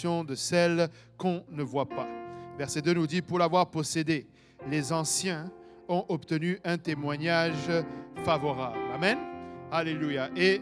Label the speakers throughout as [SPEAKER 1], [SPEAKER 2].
[SPEAKER 1] possession de celle qu'on ne voit pas. Verset 2 nous dit, pour l'avoir possédé, les anciens ont obtenu un témoignage favorable. Amen. Alléluia. Et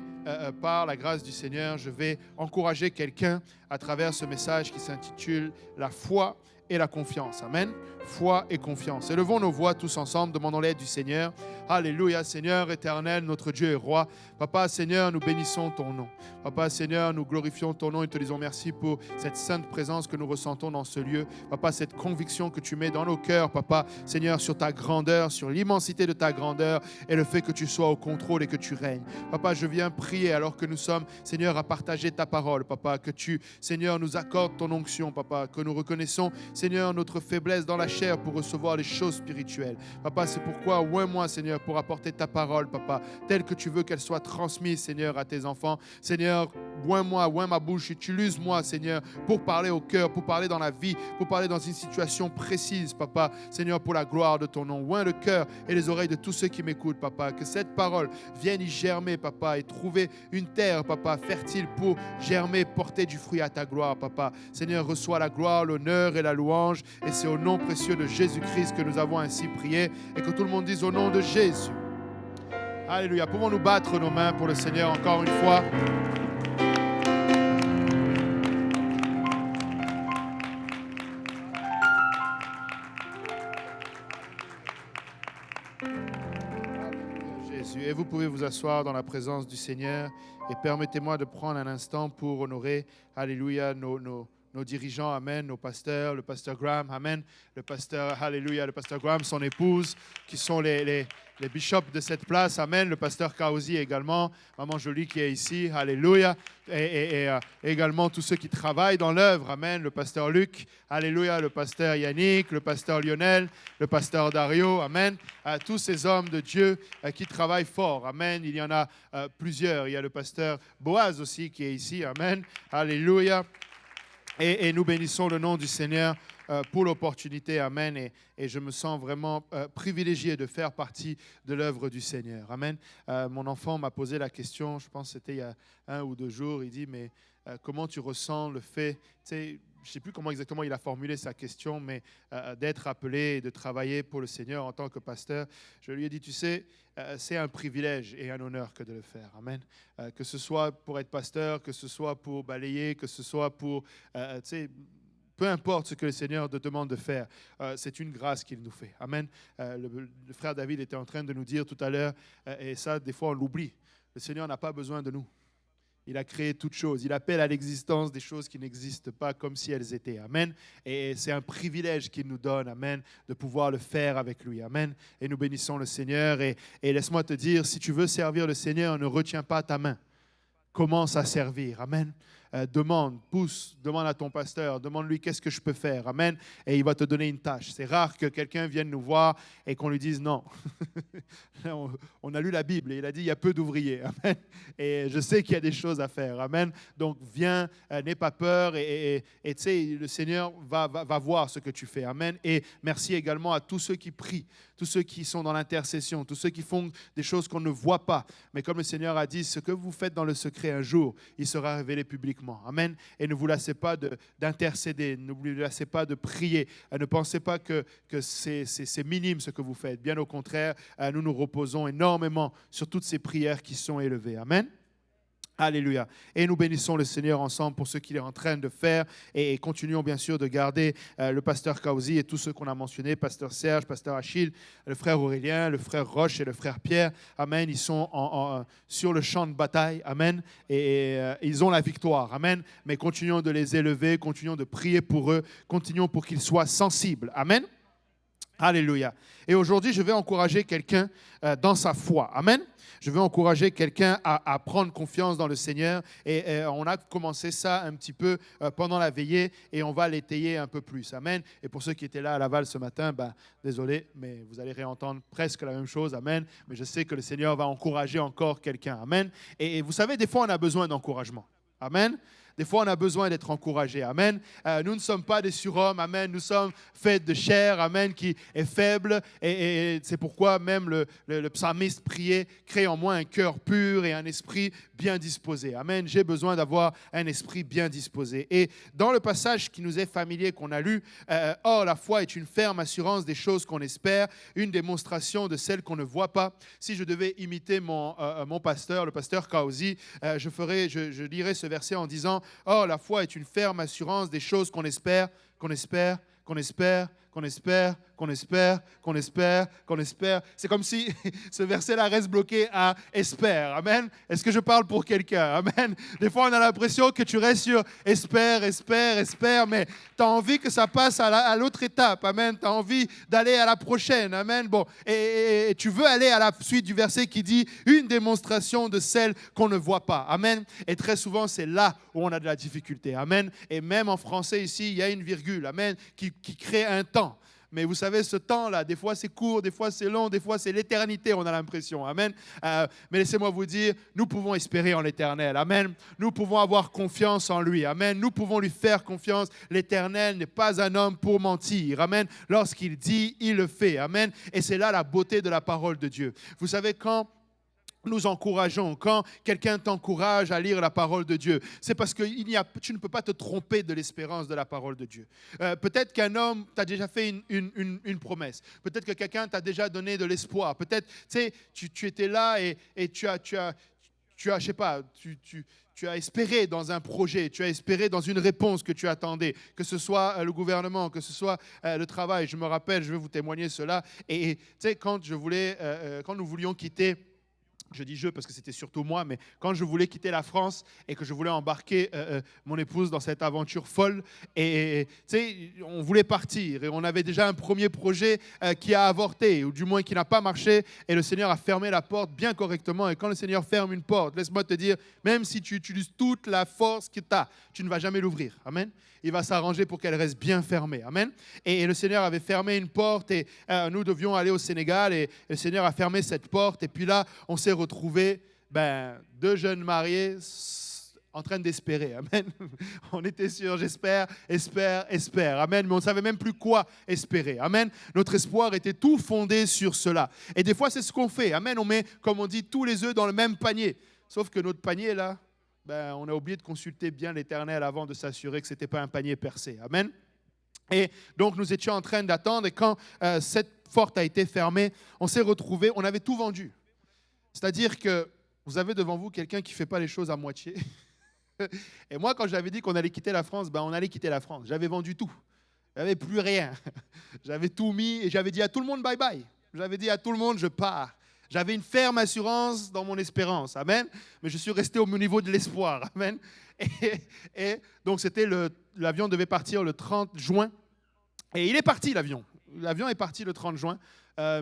[SPEAKER 1] par la grâce du Seigneur, je vais encourager quelqu'un à travers ce message qui s'intitule « La foi et la confiance ». Amen. Foi et confiance. Élevons nos voix tous ensemble, demandons l'aide du Seigneur. Alléluia, Seigneur éternel, notre Dieu et roi. Papa, Seigneur, nous bénissons ton nom. Papa, Seigneur, nous glorifions ton nom et te disons merci pour cette sainte présence que nous ressentons dans ce lieu. Papa, cette conviction que tu mets dans nos cœurs, Papa, Seigneur, sur ta grandeur, sur l'immensité de ta grandeur et le fait que tu sois au contrôle et que tu règnes. Papa, je viens prier alors que nous sommes, Seigneur, à partager ta parole, Papa, que tu, Seigneur, nous accordes ton onction, Papa, que nous reconnaissons, Seigneur, notre faiblesse dans la chair pour recevoir les choses spirituelles. Papa, c'est pourquoi, oins-moi, Seigneur, pour apporter ta parole, Papa, telle que tu veux qu'elle soit transmise, Seigneur, à tes enfants. Seigneur, oins-moi, oins ma bouche, utilise-moi, Seigneur, pour parler au cœur, pour parler dans la vie, pour parler dans une situation précise, Papa, Seigneur, pour la gloire de ton nom. Oins le cœur et les oreilles de tous ceux qui m'écoutent, Papa, que cette parole vienne y germer, Papa, et trouver une terre, Papa, fertile pour germer, porter du fruit à ta gloire, Papa. Seigneur, reçois la gloire, l'honneur et la louange, et c'est au nom précieux de Jésus-Christ que nous avons ainsi prié, et que tout le monde dise au nom de Jésus. Alléluia. Pouvons-nous battre nos mains pour le Seigneur encore une fois? Jésus. Et vous pouvez vous asseoir dans la présence du Seigneur, et permettez-moi de prendre un instant pour honorer, alléluia, nos dirigeants, amen, nos pasteurs, le pasteur Graham, amen, le pasteur, alléluia, le pasteur Graham, son épouse, qui sont les bishops de cette place, amen, le pasteur Kaozi également, maman Jolie qui est ici, alléluia, et également tous ceux qui travaillent dans l'œuvre, amen, le pasteur Luc, alléluia, le pasteur Yannick, le pasteur Lionel, le pasteur Dario, amen, tous ces hommes de Dieu qui travaillent fort, amen, il y en a plusieurs, il y a le pasteur Boaz aussi qui est ici, amen, alléluia. Et nous bénissons le nom du Seigneur pour l'opportunité. Amen. Et je me sens vraiment privilégié de faire partie de l'œuvre du Seigneur. Amen. Mon enfant m'a posé la question, je pense que c'était il y a 1 ou 2 jours. Il dit, mais comment tu ressens le fait, tu sais, je ne sais plus comment exactement il a formulé sa question, mais d'être appelé et de travailler pour le Seigneur en tant que pasteur. Je lui ai dit, tu sais, c'est un privilège et un honneur que de le faire. Amen. Que ce soit pour être pasteur, que ce soit pour balayer, que ce soit pour, tu sais, peu importe ce que le Seigneur te demande de faire, c'est une grâce qu'il nous fait. Amen. Le frère David était en train de nous dire tout à l'heure, et ça, des fois, on l'oublie. Le Seigneur n'a pas besoin de nous. Il a créé toutes choses. Il appelle à l'existence des choses qui n'existent pas comme si elles étaient. Amen. Et c'est un privilège qu'il nous donne, amen, de pouvoir le faire avec lui. Amen. Et nous bénissons le Seigneur. Et laisse-moi te dire, si tu veux servir le Seigneur, ne retiens pas ta main. Commence à servir. Amen. Demande, pousse, demande à ton pasteur, demande-lui qu'est-ce que je peux faire. Amen. Et il va te donner une tâche. C'est rare que quelqu'un vienne nous voir et qu'on lui dise non. On a lu la Bible et il a dit il y a peu d'ouvriers. Amen. Et je sais qu'il y a des choses à faire. Amen. Donc viens, n'aie pas peur et tu sais, le Seigneur va voir ce que tu fais. Amen. Et merci également à tous ceux qui prient, tous ceux qui sont dans l'intercession, tous ceux qui font des choses qu'on ne voit pas. Mais comme le Seigneur a dit, ce que vous faites dans le secret un jour, il sera révélé publiquement. Amen. Et ne vous lassez pas d'intercéder, ne vous lassez pas de prier. Ne pensez pas que c'est minime ce que vous faites. Bien au contraire, nous nous reposons énormément sur toutes ces prières qui sont élevées. Amen. Alléluia. Et nous bénissons le Seigneur ensemble pour ce qu'il est en train de faire et continuons bien sûr de garder le pasteur Kaozi et tous ceux qu'on a mentionnés, pasteur Serge, pasteur Achille, le frère Aurélien, le frère Roche et le frère Pierre. Amen. Ils sont sur le champ de bataille. Amen. Et ils ont la victoire. Amen. Mais continuons de les élever, continuons de prier pour eux, continuons pour qu'ils soient sensibles. Amen. Alléluia. Et aujourd'hui, je vais encourager quelqu'un dans sa foi. Amen. Je veux encourager quelqu'un à prendre confiance dans le Seigneur. Et on a commencé ça un petit peu pendant la veillée et on va l'étayer un peu plus. Amen. Et pour ceux qui étaient là à Laval ce matin, désolé, mais vous allez réentendre presque la même chose. Amen. Mais je sais que le Seigneur va encourager encore quelqu'un. Amen. Et vous savez, des fois, on a besoin d'encouragement. Amen. Des fois, on a besoin d'être encouragé. Amen. Nous ne sommes pas des surhommes. Amen. Nous sommes faits de chair. Amen. Qui est faible. Et c'est pourquoi même le psalmiste priait, crée en moi un cœur pur et un esprit bien disposé. Amen. J'ai besoin d'avoir un esprit bien disposé. Et dans le passage qui nous est familier, qu'on a lu, or la foi est une ferme assurance des choses qu'on espère, une démonstration de celles qu'on ne voit pas. Si je devais imiter mon pasteur, le pasteur Kaozi, je lirais ce verset en disant, or la foi est une ferme assurance des choses qu'on espère, qu'on espère, qu'on espère, qu'on espère, qu'on espère, qu'on espère, qu'on espère. C'est comme si ce verset-là reste bloqué à espère. Amen. Est-ce que je parle pour quelqu'un? Amen. Des fois, on a l'impression que tu restes sur espère, espère, espère, mais tu as envie que ça passe à l'autre étape. Amen. Tu as envie d'aller à la prochaine. Amen. Bon, et tu veux aller à la suite du verset qui dit une démonstration de celle qu'on ne voit pas. Amen. Et très souvent, c'est là où on a de la difficulté. Amen. Et même en français ici, il y a une virgule. Amen. Qui crée un temps. Mais vous savez, ce temps-là, des fois c'est court, des fois c'est long, des fois c'est l'éternité, on a l'impression. Amen. Mais laissez-moi vous dire, nous pouvons espérer en l'éternel. Amen. Nous pouvons avoir confiance en lui. Amen. Nous pouvons lui faire confiance. L'éternel n'est pas un homme pour mentir. Amen. Lorsqu'il dit, il le fait. Amen. Et c'est là la beauté de la parole de Dieu. Vous savez, quand nous encourageons, quand quelqu'un t'encourage à lire la parole de Dieu, c'est parce que tu ne peux pas te tromper de l'espérance de la parole de Dieu. Peut-être qu'un homme t'a déjà fait une promesse. Peut-être que quelqu'un t'a déjà donné de l'espoir. Peut-être, tu étais là et tu as, je sais pas, tu as espéré dans un projet, tu as espéré dans une réponse que tu attendais, que ce soit le gouvernement, que ce soit le travail. Je me rappelle, je vais vous témoigner cela. Et tu sais, quand nous voulions quitter, je dis je parce que c'était surtout moi, mais quand je voulais quitter la France et que je voulais embarquer mon épouse dans cette aventure folle, et on voulait partir et on avait déjà un premier projet qui a avorté, ou du moins qui n'a pas marché, et le Seigneur a fermé la porte bien correctement. Et quand le Seigneur ferme une porte, laisse-moi te dire, même si tu utilises toute la force que tu as, tu ne vas jamais l'ouvrir. Amen. Il va s'arranger pour qu'elle reste bien fermée. Amen. Et le Seigneur avait fermé une porte et nous devions aller au Sénégal et le Seigneur a fermé cette porte. Et puis là, on s'est retrouvés, deux jeunes mariés en train d'espérer. Amen. On était sûr, j'espère, espère. Amen. Mais on ne savait même plus quoi espérer. Amen. Notre espoir était tout fondé sur cela. Et des fois, c'est ce qu'on fait. Amen. On met, comme on dit, tous les œufs dans le même panier. Sauf que notre panier, là, on a oublié de consulter bien l'Éternel avant de s'assurer que ce n'était pas un panier percé. Amen. Et donc, nous étions en train d'attendre. Et quand cette porte a été fermée, on s'est retrouvés, on avait tout vendu. C'est-à-dire que vous avez devant vous quelqu'un qui ne fait pas les choses à moitié. Et moi, quand j'avais dit qu'on allait quitter la France, on allait quitter la France. J'avais vendu tout. Il n'y avait plus rien. J'avais tout mis et j'avais dit à tout le monde bye-bye. J'avais dit à tout le monde, je pars. J'avais une ferme assurance dans mon espérance. Amen. Mais je suis resté au niveau de l'espoir. Amen. Et donc, l'avion devait partir le 30 juin. Et il est parti, l'avion. L'avion est parti le 30 juin.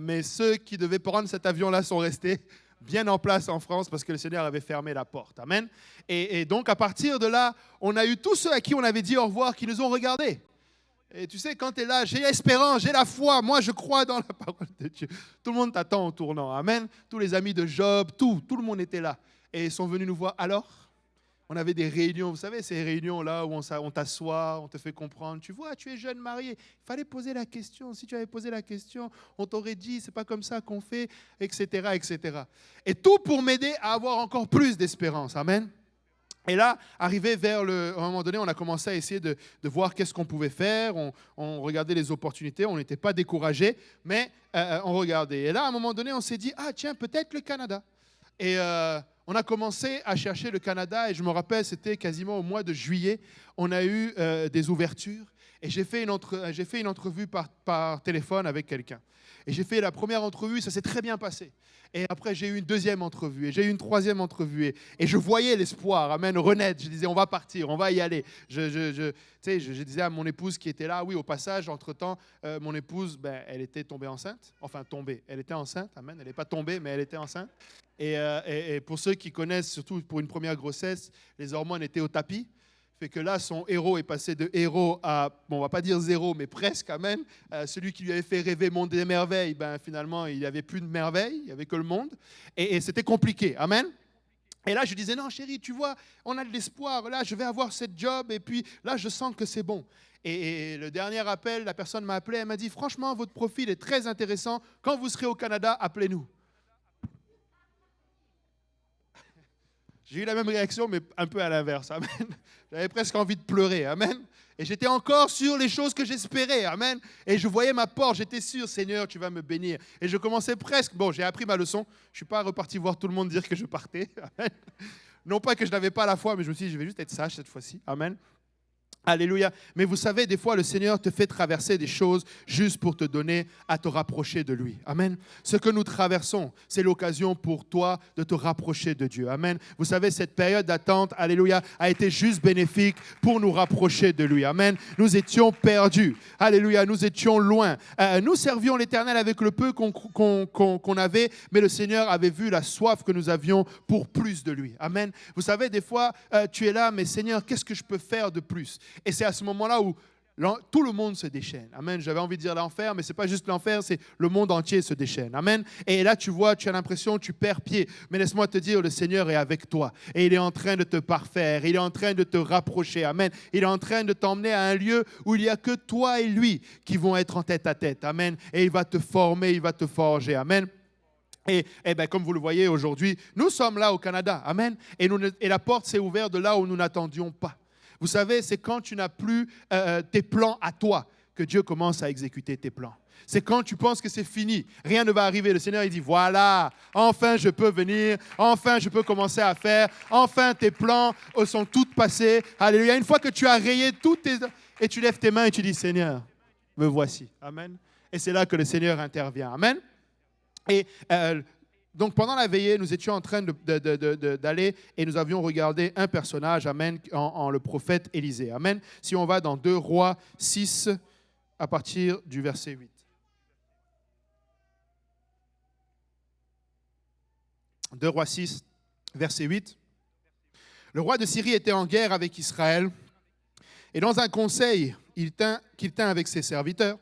[SPEAKER 1] Mais ceux qui devaient prendre cet avion-là sont restés bien en place en France parce que le Seigneur avait fermé la porte. Amen. Et donc, à partir de là, on a eu tous ceux à qui on avait dit au revoir qui nous ont regardés. Et tu sais, quand tu es là, j'ai l'espérance, j'ai la foi, moi je crois dans la parole de Dieu. Tout le monde t'attend au tournant. Amen. Tous les amis de Job, tout le monde était là. Et ils sont venus nous voir. Alors, on avait des réunions, vous savez, ces réunions-là où on t'assoit, on te fait comprendre. Tu vois, tu es jeune marié, il fallait poser la question. Si tu avais posé la question, on t'aurait dit, c'est pas comme ça qu'on fait, etc., etc. Et tout pour m'aider à avoir encore plus d'espérance. Amen. Et là, arrivé à un moment donné, on a commencé à essayer de voir qu'est-ce qu'on pouvait faire. On regardait les opportunités, on n'était pas découragés, mais on regardait. Et là, à un moment donné, on s'est dit, ah tiens, peut-être le Canada. Et on a commencé à chercher le Canada, et je me rappelle, c'était quasiment au mois de juillet, on a eu des ouvertures, et j'ai fait une entrevue par téléphone avec quelqu'un. Et j'ai fait la première entrevue, ça s'est très bien passé. Et après, j'ai eu une deuxième entrevue, et j'ai eu une troisième entrevue, et je voyais l'espoir, amen, renaître. Je disais, on va partir, on va y aller. Je disais à mon épouse qui était là, oui, au passage, entre-temps, mon épouse, elle était tombée enceinte. Enfin, tombée, elle était enceinte, amen. Elle n'est pas tombée, mais elle était enceinte. Et pour ceux qui connaissent, surtout pour une première grossesse, les hormones étaient au tapis. Fait que là, son héros est passé de héros à, on va pas dire zéro, mais presque, amen. Celui qui lui avait fait rêver monde des merveilles, finalement, il n'y avait plus de merveilles, il n'y avait que le monde. Et c'était compliqué, amen. Et là, je disais, non, chérie, tu vois, on a de l'espoir. Là, je vais avoir cette job. Et puis là, je sens que c'est bon. Et le dernier appel, la personne m'a appelé. Elle m'a dit, franchement, votre profil est très intéressant. Quand vous serez au Canada, appelez-nous. J'ai eu la même réaction, mais un peu à l'inverse. Amen. J'avais presque envie de pleurer. Amen. Et j'étais encore sur les choses que j'espérais. Amen. Et je voyais ma porte. J'étais sûr, Seigneur, tu vas me bénir. Et je commençais presque. Bon, j'ai appris ma leçon. Je ne suis pas reparti voir tout le monde dire que je partais. Amen. Non pas que je n'avais pas la foi, mais je me suis dit, je vais juste être sage cette fois-ci. Amen. Alléluia. Mais vous savez, des fois, le Seigneur te fait traverser des choses juste pour te donner à te rapprocher de lui. Amen. Ce que nous traversons, c'est l'occasion pour toi de te rapprocher de Dieu. Amen. Vous savez, cette période d'attente, alléluia, a été juste bénéfique pour nous rapprocher de lui. Amen. Nous étions perdus. Alléluia. Nous étions loin. Nous servions l'Éternel avec le peu qu'on avait, mais le Seigneur avait vu la soif que nous avions pour plus de lui. Amen. Vous savez, des fois, tu es là, mais Seigneur, qu'est-ce que je peux faire de plus? Et c'est à ce moment-là où tout le monde se déchaîne. Amen. J'avais envie de dire l'enfer, mais ce n'est pas juste l'enfer, c'est le monde entier se déchaîne. Amen. Et là, tu vois, tu as l'impression, tu perds pied. Mais laisse-moi te dire, le Seigneur est avec toi. Et il est en train de te parfaire. Il est en train de te rapprocher. Amen. Il est en train de t'emmener à un lieu où il n'y a que toi et lui qui vont être en tête à tête. Amen. Et il va te former, il va te forger. Amen. Et comme vous le voyez aujourd'hui, nous sommes là au Canada. Amen. Et la porte s'est ouverte de là où nous n'attendions pas. Vous savez, c'est quand tu n'as plus tes plans à toi que Dieu commence à exécuter tes plans. C'est quand tu penses que c'est fini, rien ne va arriver. Le Seigneur, il dit, voilà, enfin je peux venir, enfin je peux commencer à faire, enfin tes plans sont tous passés. Alléluia. Une fois que tu as rayé toutes tes... Et tu lèves tes mains et tu dis, Seigneur, me voici. Amen. Et c'est là que le Seigneur intervient. Amen. Et donc, pendant la veillée, nous étions en train d'aller et nous avions regardé un personnage, amen, en le prophète Élisée. Amen. Si on va dans 2 Rois 6, à partir du verset 8. 2 Rois 6, verset 8. Le roi de Syrie était en guerre avec Israël. Et dans un conseil qu'il tint avec ses serviteurs,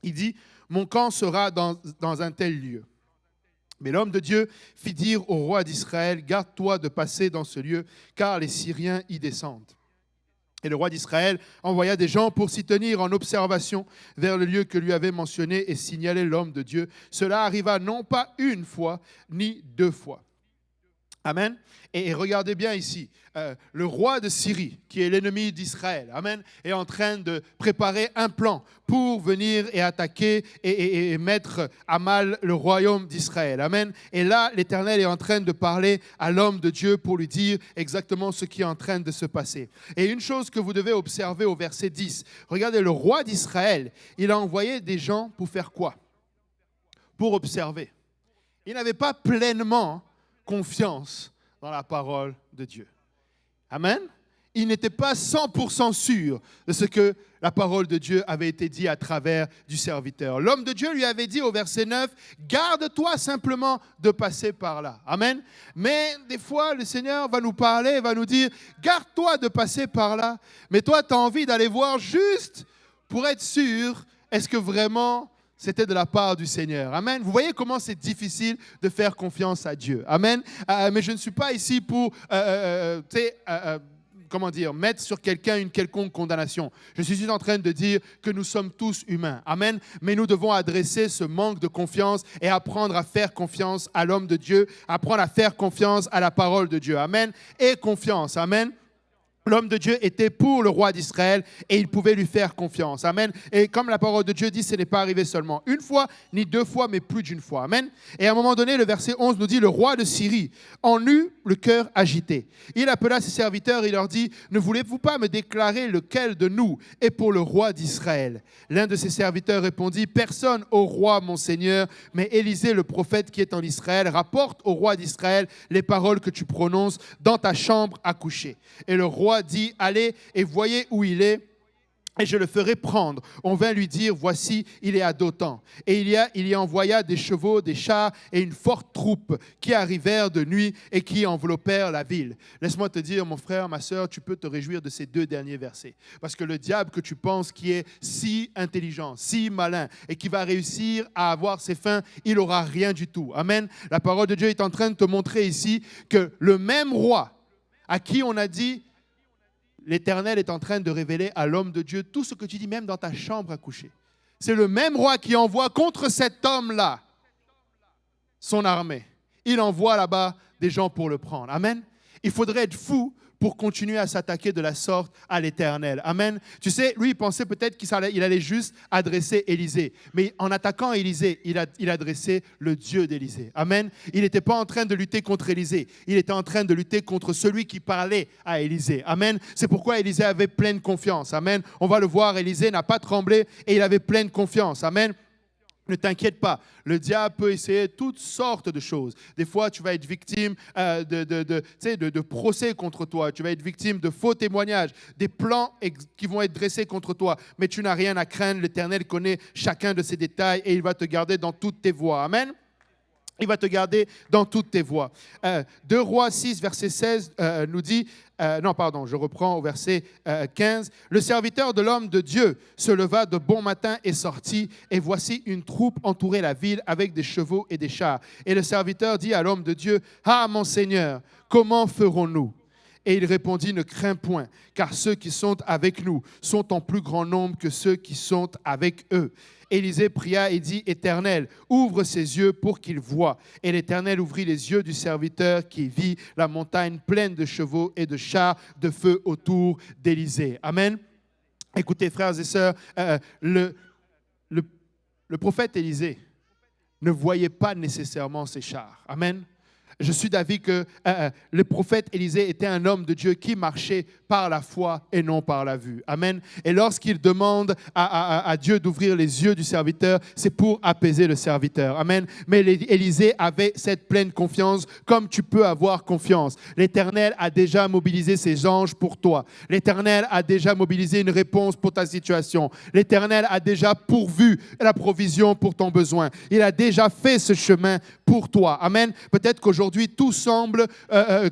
[SPEAKER 1] il dit, « Mon camp sera dans un tel lieu. » Mais l'homme de Dieu fit dire au roi d'Israël, « Garde-toi de passer dans ce lieu, car les Syriens y descendent. » Et le roi d'Israël envoya des gens pour s'y tenir en observation vers le lieu que lui avait mentionné et signaler l'homme de Dieu. Cela arriva non pas 1 fois, ni 2 fois. Amen. Et regardez bien ici, le roi de Syrie, qui est l'ennemi d'Israël, amen, est en train de préparer un plan pour venir et attaquer et mettre à mal le royaume d'Israël. Amen. Et là, l'Éternel est en train de parler à l'homme de Dieu pour lui dire exactement ce qui est en train de se passer. Et une chose que vous devez observer au verset 10, regardez, le roi d'Israël, il a envoyé des gens pour faire quoi? Pour observer. Il n'avait pas pleinement confiance dans la parole de Dieu. Amen. Il n'était pas 100% sûr de ce que la parole de Dieu avait été dit à travers du serviteur. L'homme de Dieu lui avait dit au verset 9, « Garde-toi simplement de passer par là. » Amen. Mais des fois, le Seigneur va nous parler, va nous dire, « Garde-toi de passer par là. » Mais toi, tu as envie d'aller voir juste pour être sûr, est-ce que vraiment c'était de la part du Seigneur. Amen. Vous voyez comment c'est difficile de faire confiance à Dieu. Amen. Mais je ne suis pas ici pour mettre sur quelqu'un une quelconque condamnation. Je suis juste en train de dire que nous sommes tous humains. Amen. Mais nous devons adresser ce manque de confiance et apprendre à faire confiance à l'homme de Dieu, apprendre à faire confiance à la parole de Dieu. Amen. Et confiance. Amen. L'homme de Dieu était pour le roi d'Israël et il pouvait lui faire confiance. Amen. Et comme la parole de Dieu dit, ce n'est pas arrivé seulement 1 fois, ni 2 fois, mais plus d'1 fois. Amen. Et à un moment donné, le verset 11 nous dit, le roi de Syrie en eut le cœur agité. Il appela ses serviteurs et leur dit, ne voulez-vous pas me déclarer lequel de nous est pour le roi d'Israël? L'un de ses serviteurs répondit, personne au roi, mon Seigneur, mais Élisée, le prophète qui est en Israël, rapporte au roi d'Israël les paroles que tu prononces dans ta chambre à coucher. Et le roi dit, allez et voyez où il est et je le ferai prendre. On vint lui dire, voici, il est à Dothan. Et il y envoya des chevaux, des chars et une forte troupe qui arrivèrent de nuit et qui enveloppèrent la ville. Laisse-moi te dire, mon frère, ma sœur, tu peux te réjouir de ces 2 derniers versets. Parce que le diable que tu penses qui est si intelligent, si malin et qui va réussir à avoir ses fins, il n'aura rien du tout. Amen. La parole de Dieu est en train de te montrer ici que le même roi à qui on a dit, l'Éternel est en train de révéler à l'homme de Dieu tout ce que tu dis, même dans ta chambre à coucher. C'est le même roi qui envoie contre cet homme-là son armée. Il envoie là-bas des gens pour le prendre. Amen. Il faudrait être fou pour continuer à s'attaquer de la sorte à l'Éternel. Amen. Tu sais, lui, il pensait peut-être qu'il allait juste adresser Élisée. Mais en attaquant Élisée, il adressait le Dieu d'Élisée. Amen. Il n'était pas en train de lutter contre Élisée. Il était en train de lutter contre celui qui parlait à Élisée. Amen. C'est pourquoi Élisée avait pleine confiance. Amen. On va le voir, Élisée n'a pas tremblé et il avait pleine confiance. Amen. Ne t'inquiète pas, le diable peut essayer toutes sortes de choses. Des fois, tu vas être victime de procès contre toi. Tu vas être victime de faux témoignages, des plans qui vont être dressés contre toi. Mais tu n'as rien à craindre. L'Éternel connaît chacun de ces détails et il va te garder dans toutes tes voies. Amen. Il va te garder dans toutes tes voies. 2 Rois 6, verset 16 nous dit, je reprends au verset 15. Le serviteur de l'homme de Dieu se leva de bon matin et sortit, et voici une troupe entourait la ville avec des chevaux et des chars. Et le serviteur dit à l'homme de Dieu, « Ah, mon Seigneur, comment ferons-nous » Et il répondit, « Ne crains point, car ceux qui sont avec nous sont en plus grand nombre que ceux qui sont avec eux. » Élisée pria et dit, « Éternel, ouvre ses yeux pour qu'il voie. » Et l'Éternel ouvrit les yeux du serviteur qui vit la montagne pleine de chevaux et de chars de feu autour d'Élisée. Amen. Écoutez, frères et sœurs, le prophète Élisée ne voyait pas nécessairement ces chars. Amen. Je suis d'avis que le prophète Élisée était un homme de Dieu qui marchait par la foi et non par la vue. Amen. Et lorsqu'il demande à Dieu d'ouvrir les yeux du serviteur, c'est pour apaiser le serviteur. Amen. Mais Élisée avait cette pleine confiance, comme tu peux avoir confiance. L'Éternel a déjà mobilisé ses anges pour toi. L'Éternel a déjà mobilisé une réponse pour ta situation. L'Éternel a déjà pourvu la provision pour ton besoin. Il a déjà fait ce chemin pour toi. Amen. Peut-être qu'aujourd'hui, tout semble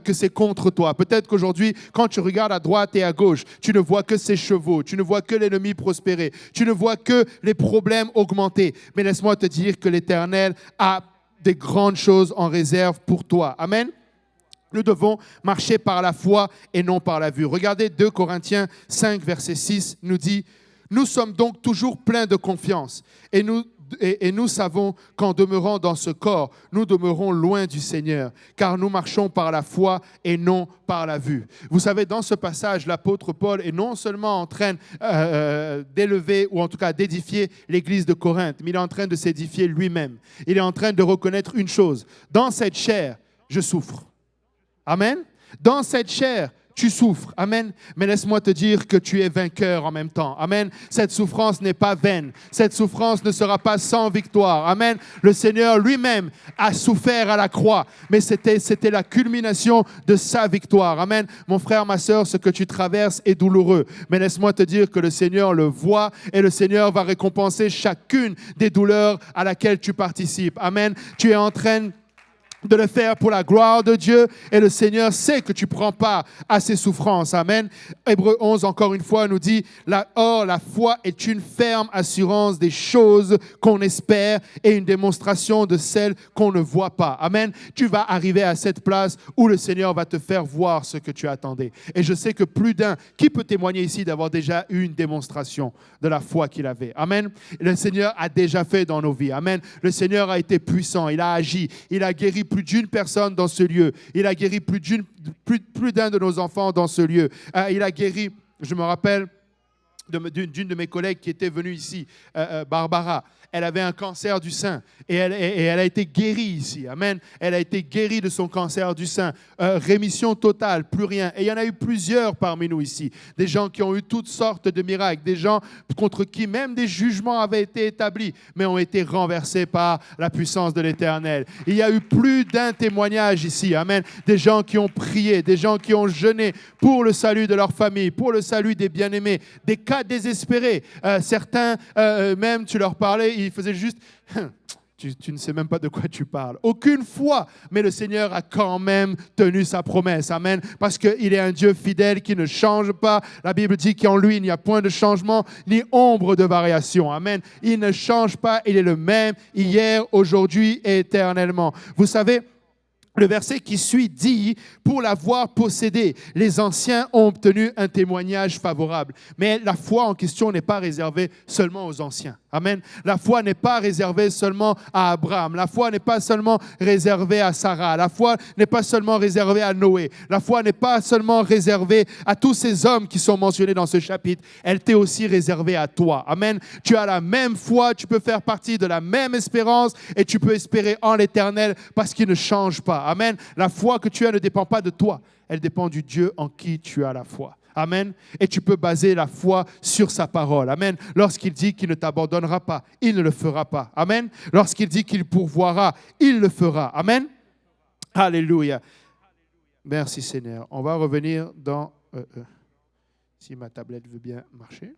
[SPEAKER 1] que c'est contre toi. Peut-être qu'aujourd'hui, quand tu regardes à droite et à gauche, tu ne vois que ces chevaux, tu ne vois que l'ennemi prospérer, tu ne vois que les problèmes augmenter. Mais laisse-moi te dire que l'Éternel a des grandes choses en réserve pour toi. Amen. Nous devons marcher par la foi et non par la vue. Regardez 2 Corinthiens 5, verset 6 nous dit « Nous sommes donc toujours pleins de confiance et nous savons qu'en demeurant dans ce corps, nous demeurons loin du Seigneur, car nous marchons par la foi et non par la vue. » Vous savez, dans ce passage, l'apôtre Paul est non seulement en train d'élever, ou en tout cas d'édifier l'église de Corinthe, mais il est en train de s'édifier lui-même. Il est en train de reconnaître une chose. Dans cette chair, je souffre. Amen. Dans cette chair, tu souffres. Amen. Mais laisse-moi te dire que tu es vainqueur en même temps. Amen. Cette souffrance n'est pas vaine. Cette souffrance ne sera pas sans victoire. Amen. Le Seigneur lui-même a souffert à la croix, mais c'était la culmination de sa victoire. Amen. Mon frère, ma sœur, ce que tu traverses est douloureux. Mais laisse-moi te dire que le Seigneur le voit et le Seigneur va récompenser chacune des douleurs à laquelle tu participes. Amen. Tu es en train de le faire pour la gloire de Dieu et le Seigneur sait que tu prends part à ces souffrances. Amen. Hébreux 11, encore une fois, nous dit « Or, la foi est une ferme assurance des choses qu'on espère et une démonstration de celles qu'on ne voit pas. » Amen. Tu vas arriver à cette place où le Seigneur va te faire voir ce que tu attendais. Et je sais que plus d'un, qui peut témoigner ici d'avoir déjà eu une démonstration de la foi qu'il avait. Amen. Le Seigneur a déjà fait dans nos vies. Amen. Le Seigneur a été puissant, il a agi, il a guéri plus d'une personne dans ce lieu. Il a guéri plus d'un de nos enfants dans ce lieu. Il a guéri, je me rappelle, d'une de mes collègues qui était venue ici, Barbara. Elle avait un cancer du sein et elle a été guérie ici. Amen. Elle a été guérie de son cancer du sein. Rémission totale, plus rien. Et il y en a eu plusieurs parmi nous ici. Des gens qui ont eu toutes sortes de miracles. Des gens contre qui même des jugements avaient été établis, mais ont été renversés par la puissance de l'Éternel. Il y a eu plus d'un témoignage ici. Amen. Des gens qui ont prié, des gens qui ont jeûné pour le salut de leur famille, pour le salut des bien-aimés. Des cas désespérés. Certains, même, tu leur parlais, ils faisaient juste... Tu ne sais même pas de quoi tu parles. Aucune foi, mais le Seigneur a quand même tenu sa promesse. Amen. Parce qu'il est un Dieu fidèle qui ne change pas. La Bible dit qu'en lui, il n'y a point de changement ni ombre de variation. Amen. Il ne change pas, il est le même hier, aujourd'hui et éternellement. Vous savez, le verset qui suit dit, pour l'avoir possédé, les anciens ont obtenu un témoignage favorable. Mais la foi en question n'est pas réservée seulement aux anciens. Amen. La foi n'est pas réservée seulement à Abraham. La foi n'est pas seulement réservée à Sarah. La foi n'est pas seulement réservée à Noé. La foi n'est pas seulement réservée à tous ces hommes qui sont mentionnés dans ce chapitre. Elle t'est aussi réservée à toi. Amen. Tu as la même foi, tu peux faire partie de la même espérance et tu peux espérer en l'Éternel parce qu'il ne change pas. Amen. La foi que tu as ne dépend pas de toi. Elle dépend du Dieu en qui tu as la foi. Amen. Et tu peux baser la foi sur sa parole. Amen. Lorsqu'il dit qu'il ne t'abandonnera pas, il ne le fera pas. Amen. Lorsqu'il dit qu'il pourvoira, il le fera. Amen. Alléluia. Merci Seigneur. On va revenir dans... si ma tablette veut bien marcher.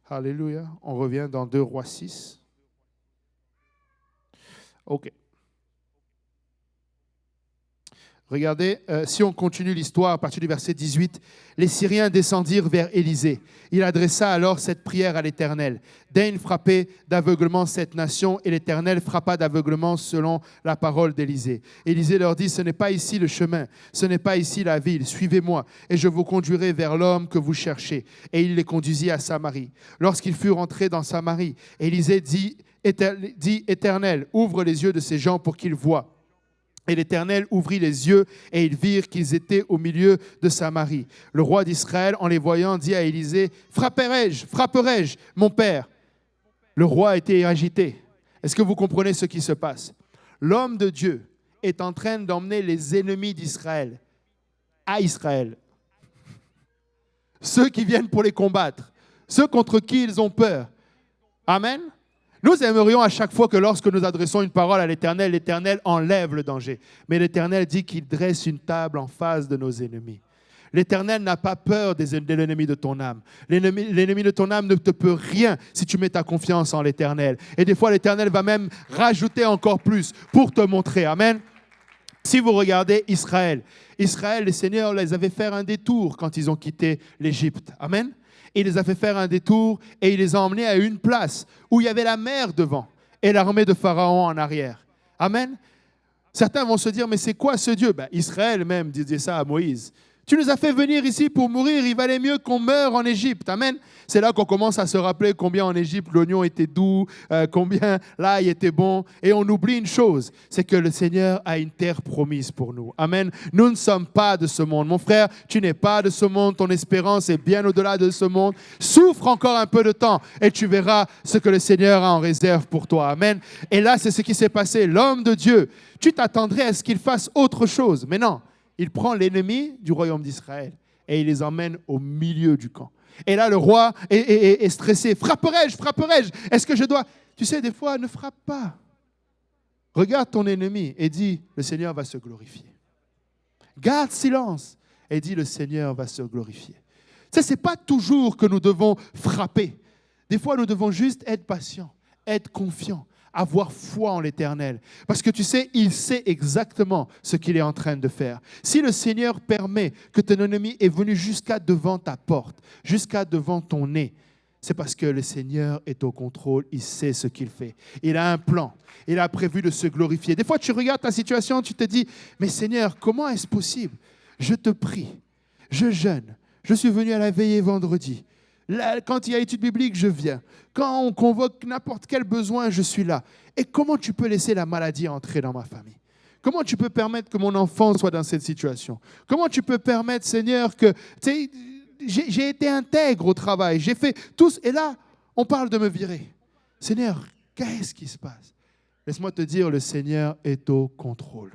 [SPEAKER 1] Alléluia. On revient dans 2 Rois 6. OK. Regardez, si on continue l'histoire à partir du verset 18, les Syriens descendirent vers Élisée. Il adressa alors cette prière à l'Éternel. Daigne frapper d'aveuglement cette nation, et l'Éternel frappa d'aveuglement selon la parole d'Élisée. Élisée leur dit, ce n'est pas ici le chemin, ce n'est pas ici la ville, suivez-moi, et je vous conduirai vers l'homme que vous cherchez. Et il les conduisit à Samarie. Lorsqu'ils furent entrés dans Samarie, Élisée dit, Éternel, ouvre les yeux de ces gens pour qu'ils voient. Et l'Éternel ouvrit les yeux et ils virent qu'ils étaient au milieu de Samarie. Le roi d'Israël, en les voyant, dit à Élisée, frapperai-je, mon père? Le roi était agité. Est-ce que vous comprenez ce qui se passe? L'homme de Dieu est en train d'emmener les ennemis d'Israël à Israël. Ceux qui viennent pour les combattre, ceux contre qui ils ont peur. Amen. Nous aimerions à chaque fois que lorsque nous adressons une parole à l'Éternel, l'Éternel enlève le danger. Mais l'Éternel dit qu'il dresse une table en face de nos ennemis. L'Éternel n'a pas peur de l'ennemi de ton âme. L'ennemi de ton âme ne te peut rien si tu mets ta confiance en l'Éternel. Et des fois, l'Éternel va même rajouter encore plus pour te montrer. Amen. Si vous regardez Israël, le Seigneur les avait fait un détour quand ils ont quitté l'Égypte. Amen. Il les a fait faire un détour et il les a emmenés à une place où il y avait la mer devant et l'armée de Pharaon en arrière. Amen. Certains vont se dire, mais c'est quoi ce Dieu? Israël même disait ça à Moïse. Tu nous as fait venir ici pour mourir, il valait mieux qu'on meure en Égypte. Amen. C'est là qu'on commence à se rappeler combien en Égypte l'oignon était doux, combien l'ail était bon. Et on oublie une chose, c'est que le Seigneur a une terre promise pour nous. Amen. Nous ne sommes pas de ce monde. Mon frère, tu n'es pas de ce monde. Ton espérance est bien au-delà de ce monde. Souffre encore un peu de temps et tu verras ce que le Seigneur a en réserve pour toi. Amen. Et là, c'est ce qui s'est passé. L'homme de Dieu, tu t'attendrais à ce qu'il fasse autre chose. Mais non. Il prend l'ennemi du royaume d'Israël et il les emmène au milieu du camp. Et là, le roi est stressé. Frapperai-je? Est-ce que je dois... Tu sais, des fois, ne frappe pas. Regarde ton ennemi et dis, le Seigneur va se glorifier. Garde silence et dis, le Seigneur va se glorifier. Ça, ce n'est pas toujours que nous devons frapper. Des fois, nous devons juste être patients, être confiants, avoir foi en l'Éternel. Parce que tu sais, il sait exactement ce qu'il est en train de faire. Si le Seigneur permet que ton ennemi est venu jusqu'à devant ta porte, jusqu'à devant ton nez, c'est parce que le Seigneur est au contrôle, il sait ce qu'il fait. Il a un plan, il a prévu de se glorifier. Des fois, tu regardes ta situation, tu te dis, mais Seigneur, comment est-ce possible? Je te prie, je jeûne, je suis venu à la veillée vendredi. Là, quand il y a étude biblique, je viens. Quand on convoque n'importe quel besoin, je suis là. Et comment tu peux laisser la maladie entrer dans ma famille? Comment tu peux permettre que mon enfant soit dans cette situation? Comment tu peux permettre, Seigneur, que... J'ai été intègre au travail, j'ai fait tout... Et là, on parle de me virer. Seigneur, qu'est-ce qui se passe? Laisse-moi te dire, le Seigneur est au contrôle.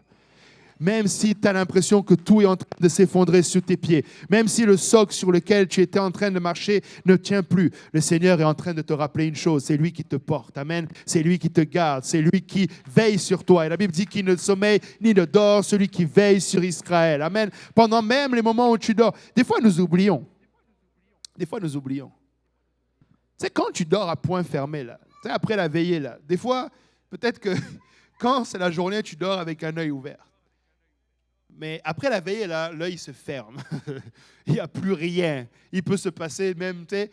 [SPEAKER 1] Même si tu as l'impression que tout est en train de s'effondrer sous tes pieds, même si le socle sur lequel tu étais en train de marcher ne tient plus, le Seigneur est en train de te rappeler une chose, c'est lui qui te porte, amen, c'est lui qui te garde, c'est lui qui veille sur toi. Et la Bible dit qu'il ne sommeille ni ne dort, celui qui veille sur Israël, amen. Pendant même les moments où tu dors, des fois nous oublions. sais, quand tu dors à point fermé, là, tu sais, après la veillée, là, des fois, peut-être que quand c'est la journée, tu dors avec un œil ouvert. Mais après la veillée, là, l'œil se ferme. Il n'y a plus rien. Il peut se passer même, tu sais,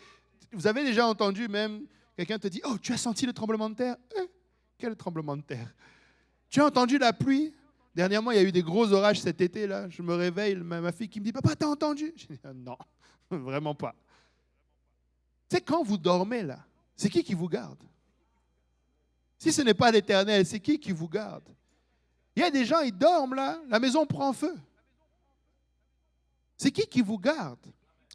[SPEAKER 1] vous avez déjà entendu même, quelqu'un te dit, oh, tu as senti le tremblement de terre? Quel tremblement de terre? Tu as entendu la pluie? Dernièrement, il y a eu des gros orages cet été, là. Je me réveille, ma fille qui me dit, papa, t'as entendu? Je dis, non, vraiment pas. Tu sais, quand vous dormez, là, c'est qui vous garde? Si ce n'est pas l'Éternel, c'est qui vous garde? Il y a des gens, ils dorment, là, la maison prend feu. C'est qui vous garde?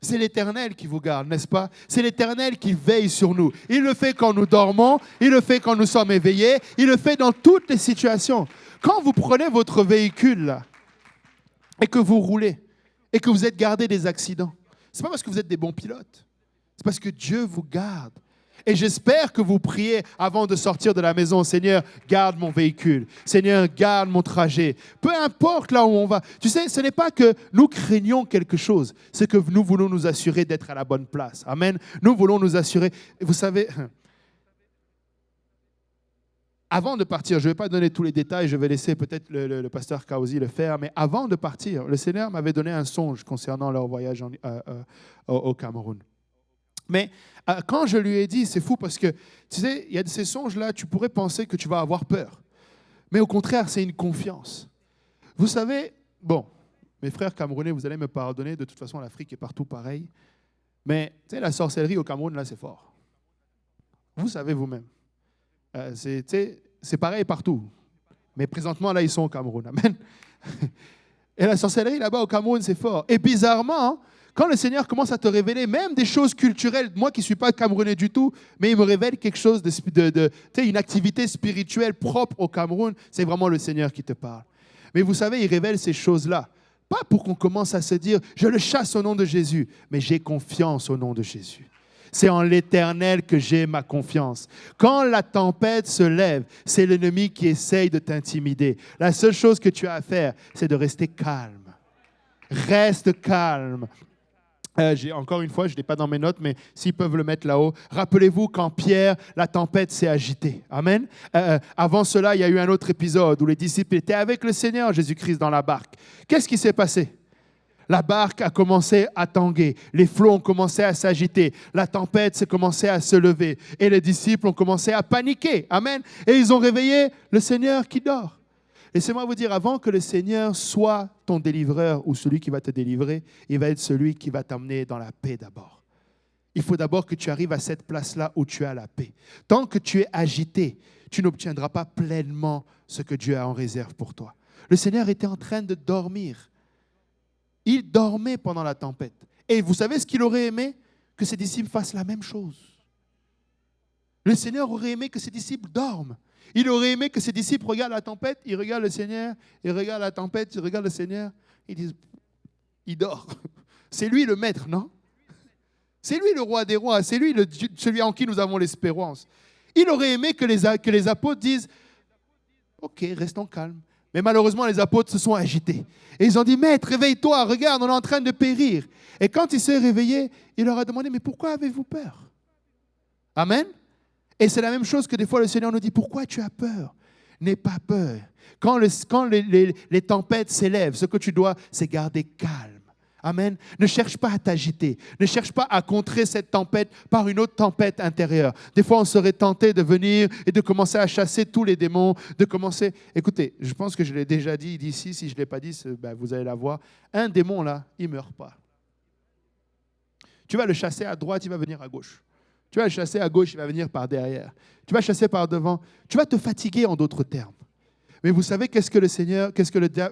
[SPEAKER 1] C'est l'Éternel qui vous garde, n'est-ce pas? C'est l'Éternel qui veille sur nous. Il le fait quand nous dormons, il le fait quand nous sommes éveillés, il le fait dans toutes les situations. Quand vous prenez votre véhicule là, et que vous roulez et que vous êtes gardé des accidents, ce n'est pas parce que vous êtes des bons pilotes, c'est parce que Dieu vous garde. Et j'espère que vous priez avant de sortir de la maison, Seigneur, garde mon véhicule. Seigneur, garde mon trajet. Peu importe là où on va. Tu sais, ce n'est pas que nous craignons quelque chose, c'est que nous voulons nous assurer d'être à la bonne place. Amen. Nous voulons nous assurer. Vous savez, avant de partir, je ne vais pas donner tous les détails, je vais laisser peut-être le pasteur Kaozi le faire, mais avant de partir, le Seigneur m'avait donné un songe concernant leur voyage au Cameroun. Mais quand je lui ai dit, c'est fou parce que, tu sais, il y a de ces songes-là, tu pourrais penser que tu vas avoir peur. Mais au contraire, c'est une confiance. Vous savez, bon, mes frères camerounais, vous allez me pardonner, de toute façon, l'Afrique est partout pareil. Mais, tu sais, la sorcellerie au Cameroun, là, c'est fort. Vous savez vous-même. C'est pareil partout. Mais présentement, là, ils sont au Cameroun. Amen. Et la sorcellerie, là-bas, au Cameroun, c'est fort. Et bizarrement, quand le Seigneur commence à te révéler même des choses culturelles, moi qui ne suis pas camerounais du tout, mais il me révèle quelque chose une activité spirituelle propre au Cameroun, c'est vraiment le Seigneur qui te parle. Mais vous savez, il révèle ces choses-là, pas pour qu'on commence à se dire, je le chasse au nom de Jésus, mais j'ai confiance au nom de Jésus. C'est en l'Éternel que j'ai ma confiance. Quand la tempête se lève, c'est l'ennemi qui essaye de t'intimider. La seule chose que tu as à faire, c'est de rester calme. Reste calme. Encore une fois, je ne l'ai pas dans mes notes, mais s'ils peuvent le mettre là-haut. Rappelez-vous quand Pierre, la tempête s'est agitée. Amen. Avant cela, il y a eu un autre épisode où les disciples étaient avec le Seigneur Jésus-Christ dans la barque. Qu'est-ce qui s'est passé? La barque a commencé à tanguer, les flots ont commencé à s'agiter, la tempête s'est commencée à se lever et les disciples ont commencé à paniquer. Amen. Et ils ont réveillé le Seigneur qui dort. Laissez-moi vous dire, avant que le Seigneur soit ton délivreur ou celui qui va te délivrer, il va être celui qui va t'emmener dans la paix d'abord. Il faut d'abord que tu arrives à cette place-là où tu as la paix. Tant que tu es agité, tu n'obtiendras pas pleinement ce que Dieu a en réserve pour toi. Le Seigneur était en train de dormir. Il dormait pendant la tempête. Et vous savez ce qu'il aurait aimé? Que ses disciples fassent la même chose. Le Seigneur aurait aimé que ses disciples dorment. Il aurait aimé que ses disciples regardent la tempête, ils regardent le Seigneur, ils regardent la tempête, ils regardent le Seigneur, ils disent, il dort. C'est lui le maître, non? C'est lui le roi des rois, c'est lui celui en qui nous avons l'espérance. Il aurait aimé que les apôtres disent, ok, restons calmes. Mais malheureusement, les apôtres se sont agités. Et ils ont dit, maître, réveille-toi, regarde, on est en train de périr. Et quand il s'est réveillé, il leur a demandé, mais pourquoi avez-vous peur? Amen. Et c'est la même chose que des fois le Seigneur nous dit, pourquoi tu as peur? N'aie pas peur. Quand les tempêtes s'élèvent, ce que tu dois, c'est garder calme. Amen. Ne cherche pas à t'agiter. Ne cherche pas à contrer cette tempête par une autre tempête intérieure. Des fois, on serait tenté de venir et de commencer à chasser tous les démons, de commencer... Écoutez, je pense que je l'ai déjà dit d'ici. Si je ne l'ai pas dit, vous allez la voir. Un démon, là, il ne meurt pas. Tu vas le chasser à droite, il va venir à gauche. Tu vas le chasser à gauche, il va venir par derrière. Tu vas chasser par devant. Tu vas te fatiguer en d'autres termes. Mais vous savez qu'est-ce que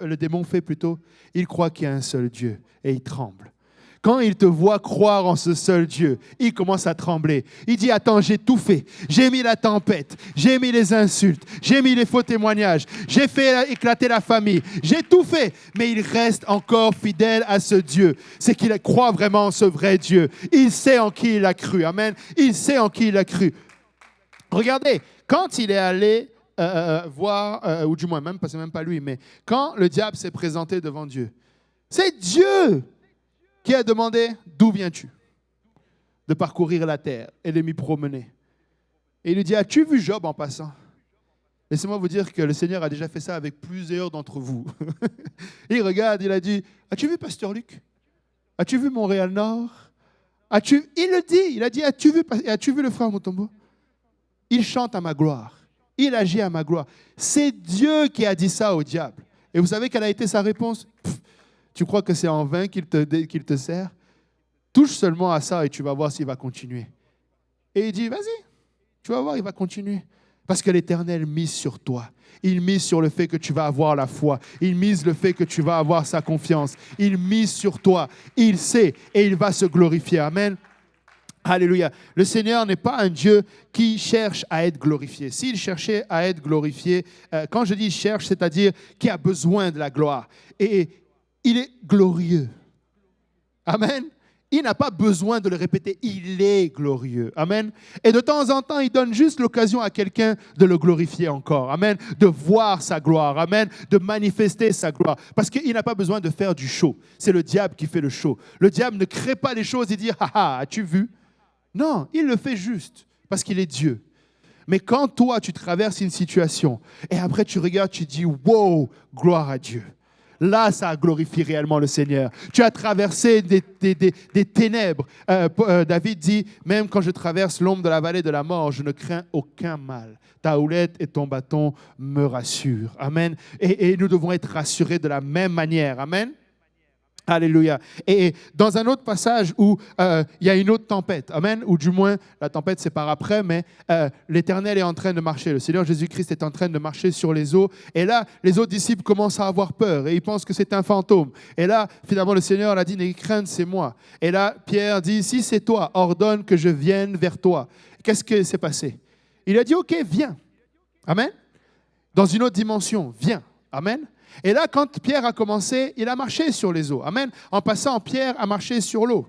[SPEAKER 1] le démon fait plutôt? Il croit qu'il y a un seul Dieu et il tremble. Quand il te voit croire en ce seul Dieu, il commence à trembler. Il dit, attends, j'ai tout fait. J'ai mis la tempête, j'ai mis les insultes, j'ai mis les faux témoignages, j'ai fait éclater la famille, j'ai tout fait. Mais il reste encore fidèle à ce Dieu. C'est qu'il croit vraiment en ce vrai Dieu. Il sait en qui il a cru. Amen. Il sait en qui il a cru. Regardez, quand il est allé voir, ou du moins, c'est même pas lui, mais quand le diable s'est présenté devant Dieu, c'est Dieu qui a demandé, d'où viens-tu? de parcourir la terre et de m'y promener. Et il lui dit, as-tu vu Job en passant? Laissez-moi vous dire que le Seigneur a déjà fait ça avec plusieurs d'entre vous. Il regarde, il a dit, as-tu vu Pasteur Luc? As-tu vu Montréal-Nord? Il le dit, il a dit, as-tu vu le frère Mutombo? Il chante à ma gloire. Il agit à ma gloire. C'est Dieu qui a dit ça au diable. Et vous savez quelle a été sa réponse? Tu crois que c'est en vain qu'il te sert? Touche seulement à ça et tu vas voir s'il va continuer. Et il dit, vas-y, tu vas voir, il va continuer. Parce que l'Éternel mise sur toi. Il mise sur le fait que tu vas avoir la foi. Il mise le fait que tu vas avoir sa confiance. Il mise sur toi. Il sait et il va se glorifier. Amen. Alléluia. Le Seigneur n'est pas un Dieu qui cherche à être glorifié. S'il cherchait à être glorifié, quand je dis cherche, c'est-à-dire qui a besoin de la gloire. Et il est glorieux. Amen. Il n'a pas besoin de le répéter. Il est glorieux. Amen. Et de temps en temps, il donne juste l'occasion à quelqu'un de le glorifier encore. Amen. De voir sa gloire. Amen. De manifester sa gloire. Parce qu'il n'a pas besoin de faire du show. C'est le diable qui fait le show. Le diable ne crée pas les choses et dit, ah ah, as-tu vu? Non, il le fait juste parce qu'il est Dieu. Mais quand toi, tu traverses une situation et après tu regardes, tu dis, wow, gloire à Dieu. Là, ça glorifie réellement le Seigneur. Tu as traversé des ténèbres. David dit, même quand je traverse l'ombre de la vallée de la mort, je ne crains aucun mal. Ta houlette et ton bâton me rassurent. Amen. Et nous devons être rassurés de la même manière. Amen. Alléluia. Et dans un autre passage où il y a une autre tempête, amen, ou du moins la tempête c'est par après, mais l'Éternel est en train de marcher, le Seigneur Jésus-Christ est en train de marcher sur les eaux, et là les autres disciples commencent à avoir peur, et ils pensent que c'est un fantôme. Et là finalement le Seigneur a dit, n'ayez crainte, c'est moi. Et là Pierre dit, si c'est toi, ordonne que je vienne vers toi. Qu'est-ce qui s'est passé? Il a dit, ok, viens. Amen. Dans une autre dimension, viens. Amen. Et là, quand Pierre a commencé, il a marché sur les eaux. Amen. En passant, Pierre a marché sur l'eau.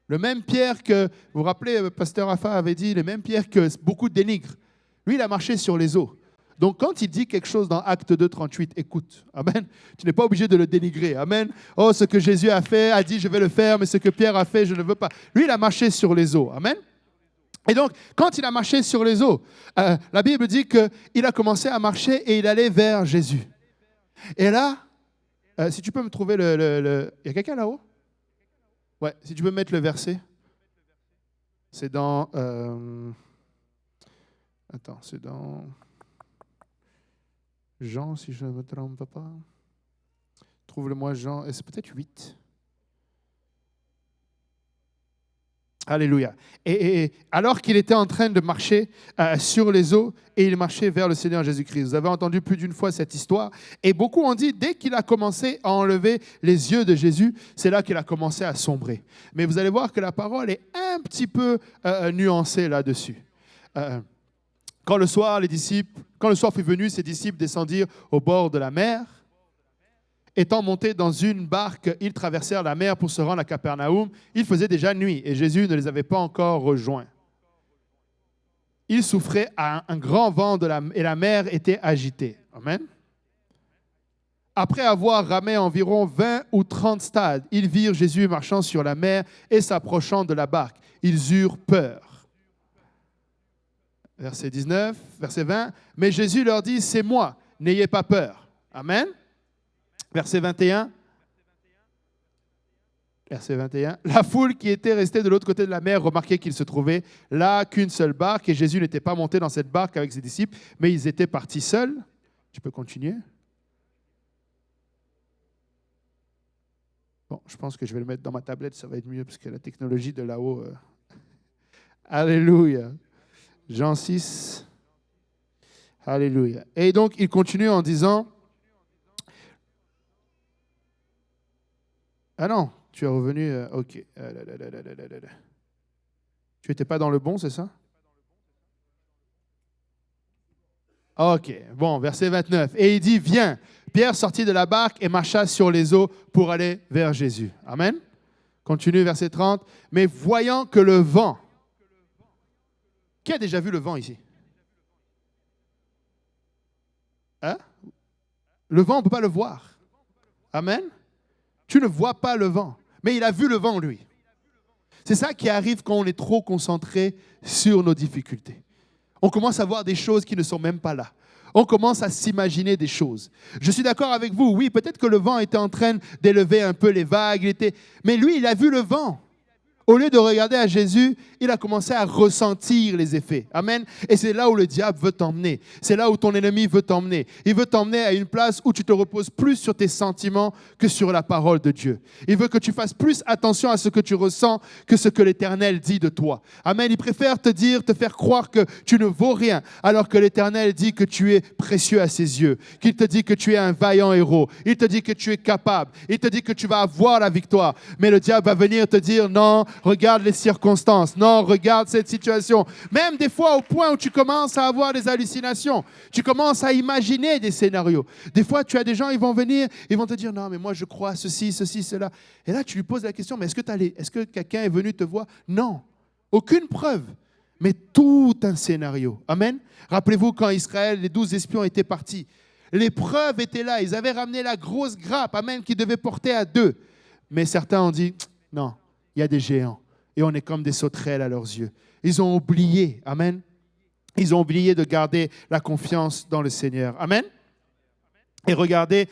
[SPEAKER 1] Le même Pierre que, vous vous rappelez, Pasteur Rafa avait dit, le même Pierre que beaucoup dénigrent. Lui, il a marché sur les eaux. Donc, quand il dit quelque chose dans Acte 2, 38, écoute. Amen. Tu n'es pas obligé de le dénigrer. Amen. Oh, ce que Jésus a fait, a dit, je vais le faire, mais ce que Pierre a fait, je ne veux pas. Lui, il a marché sur les eaux. Amen. Et donc, quand il a marché sur les eaux, la Bible dit qu'il a commencé à marcher et il allait vers Jésus. Et là, si tu peux me trouver il y a quelqu'un là-haut? Ouais, si tu peux mettre le verset. C'est dans... Attends, c'est dans... Jean, si je ne me trompe pas. Trouve-le-moi Jean, c'est peut-être 8. Alléluia. Et alors qu'il était en train de marcher sur les eaux, et il marchait vers le Seigneur Jésus-Christ. Vous avez entendu plus d'une fois cette histoire. Et beaucoup ont dit, dès qu'il a commencé à enlever les yeux de Jésus, c'est là qu'il a commencé à sombrer. Mais vous allez voir que la parole est un petit peu nuancée là-dessus. Quand le soir fut venu, ses disciples descendirent au bord de la mer. Étant montés dans une barque, ils traversèrent la mer pour se rendre à Capernaum. Il faisait déjà nuit et Jésus ne les avait pas encore rejoints. Ils souffraient à un grand vent et la mer était agitée. Amen. Après avoir ramé environ 20 ou 30 stades, ils virent Jésus marchant sur la mer et s'approchant de la barque. Ils eurent peur. Verset 19, verset 20. Mais Jésus leur dit, c'est moi, n'ayez pas peur. Amen. Verset 21. Verset 21. La foule qui était restée de l'autre côté de la mer remarquait qu'il se trouvait là qu'une seule barque et Jésus n'était pas monté dans cette barque avec ses disciples, mais ils étaient partis seuls. Tu peux continuer? Bon, je pense que je vais le mettre dans ma tablette, ça va être mieux parce que la technologie de là-haut. Alléluia. Jean 6. Alléluia. Et donc, il continue en disant... Ah non, tu es revenu... ok. Tu n'étais pas dans le bon, c'est ça? Ok, bon, verset 29. Et il dit, viens. Pierre sortit de la barque et marcha sur les eaux pour aller vers Jésus. Amen. Continue, verset 30. Mais voyant que le vent... Qui a déjà vu le vent ici? Hein? Le vent, on ne peut pas le voir. Amen. Tu ne vois pas le vent. Mais il a vu le vent, lui. C'est ça qui arrive quand on est trop concentré sur nos difficultés. On commence à voir des choses qui ne sont même pas là. On commence à s'imaginer des choses. Je suis d'accord avec vous, oui, peut-être que le vent était en train d'élever un peu les vagues, mais lui, il a vu le vent. Au lieu de regarder à Jésus, il a commencé à ressentir les effets. Amen. Et c'est là où le diable veut t'emmener. C'est là où ton ennemi veut t'emmener. Il veut t'emmener à une place où tu te reposes plus sur tes sentiments que sur la parole de Dieu. Il veut que tu fasses plus attention à ce que tu ressens que ce que l'Éternel dit de toi. Amen. Il préfère te faire croire que tu ne vaux rien, alors que l'Éternel dit que tu es précieux à ses yeux, qu'il te dit que tu es un vaillant héros, il te dit que tu es capable, il te dit que tu vas avoir la victoire. Mais le diable va venir te dire non, regarde les circonstances. Non, regarde cette situation. Même des fois au point où tu commences à avoir des hallucinations. Tu commences à imaginer des scénarios. Des fois, tu as des gens, ils vont venir, ils vont te dire, non, mais moi, je crois ceci, cela. Et là, tu lui poses la question, mais est-ce que quelqu'un est venu te voir? Non. Aucune preuve. Mais tout un scénario. Amen. Rappelez-vous quand Israël, les 12 espions étaient partis. Les preuves étaient là. Ils avaient ramené la grosse grappe, amen, qui devait porter à 2. Mais certains ont dit, non. Il y a des géants et on est comme des sauterelles à leurs yeux. Ils ont oublié, amen. Ils ont oublié de garder la confiance dans le Seigneur, amen. Et regardez,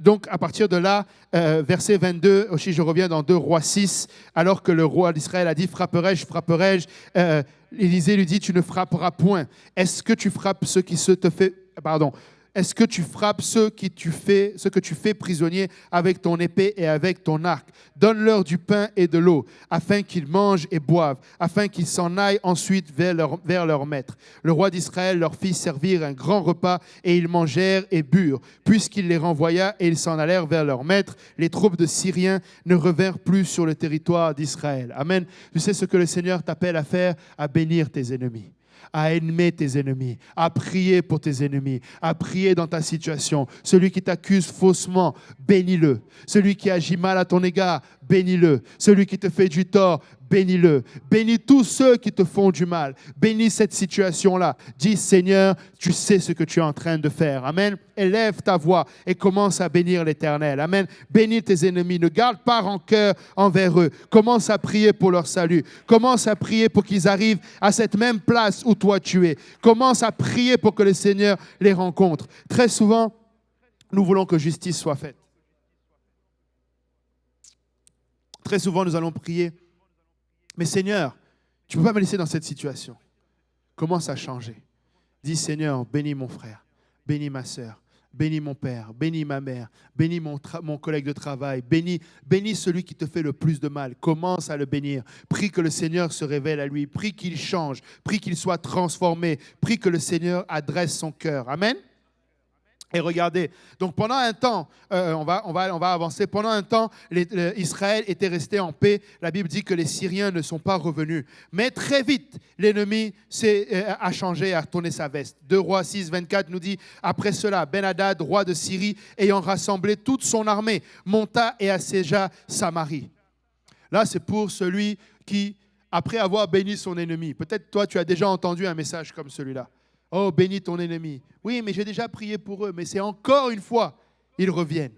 [SPEAKER 1] donc à partir de là, verset 22, aussi je reviens dans 2 Rois 6, alors que le roi d'Israël a dit, frapperai-je, frapperai-je, Élisée lui dit, tu ne frapperas point. Est-ce que tu frappes ce qui se te fait, pardon, est-ce que tu frappes ce que tu fais prisonniers avec ton épée et avec ton arc? Donne-leur du pain et de l'eau, afin qu'ils mangent et boivent, afin qu'ils s'en aillent ensuite vers leur maître. Le roi d'Israël leur fit servir un grand repas, et ils mangèrent et burent. Puisqu'il les renvoya et ils s'en allèrent vers leur maître, les troupes de Syriens ne revinrent plus sur le territoire d'Israël. Amen. Tu sais ce que le Seigneur t'appelle à faire? À bénir tes ennemis, à aimer tes ennemis, à prier pour tes ennemis, à prier dans ta situation. Celui qui t'accuse faussement, bénis-le. Celui qui agit mal à ton égard, bénis-le. Celui qui te fait du tort, bénis-le. Bénis tous ceux qui te font du mal. Bénis cette situation-là. Dis, Seigneur, tu sais ce que tu es en train de faire. Amen. Élève ta voix et commence à bénir l'Éternel. Amen. Bénis tes ennemis. Ne garde pas rancœur envers eux. Commence à prier pour leur salut. Commence à prier pour qu'ils arrivent à cette même place où toi tu es. Commence à prier pour que le Seigneur les rencontre. Très souvent, nous voulons que justice soit faite. Très souvent, nous allons prier. Mais Seigneur, tu ne peux pas me laisser dans cette situation. Commence à changer. Dis, Seigneur, bénis mon frère, bénis ma sœur, bénis mon père, bénis ma mère, bénis mon collègue de travail, bénis celui qui te fait le plus de mal. Commence à le bénir. Prie que le Seigneur se révèle à lui. Prie qu'il change. Prie qu'il soit transformé. Prie que le Seigneur adresse son cœur. Amen. Et regardez, donc pendant un temps, on va avancer, pendant un temps, Israël était resté en paix. La Bible dit que les Syriens ne sont pas revenus. Mais très vite, l'ennemi a changé, a retourné sa veste. 2 Rois 6, 24 nous dit, après cela, Ben-Hadad, roi de Syrie, ayant rassemblé toute son armée, monta et assiégea Samarie. Là, c'est pour celui qui, après avoir béni son ennemi, peut-être toi, tu as déjà entendu un message comme celui-là. Oh, bénis ton ennemi. Oui, mais j'ai déjà prié pour eux. Mais c'est encore une fois, ils reviennent.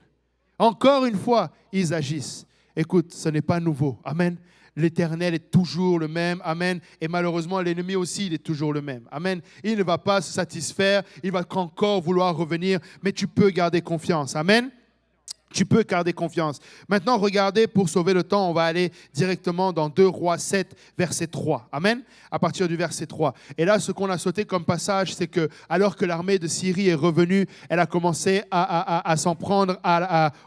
[SPEAKER 1] Encore une fois, ils agissent. Écoute, ce n'est pas nouveau. Amen. L'Éternel est toujours le même. Amen. Et malheureusement, l'ennemi aussi, il est toujours le même. Amen. Il ne va pas se satisfaire. Il va encore vouloir revenir. Mais tu peux garder confiance. Amen. Tu peux garder confiance. Maintenant, regardez, pour sauver le temps, on va aller directement dans 2 Rois 7, verset 3. Amen. À partir du verset 3. Et là, ce qu'on a sauté comme passage, c'est que alors que l'armée de Syrie est revenue, elle a commencé à s'en prendre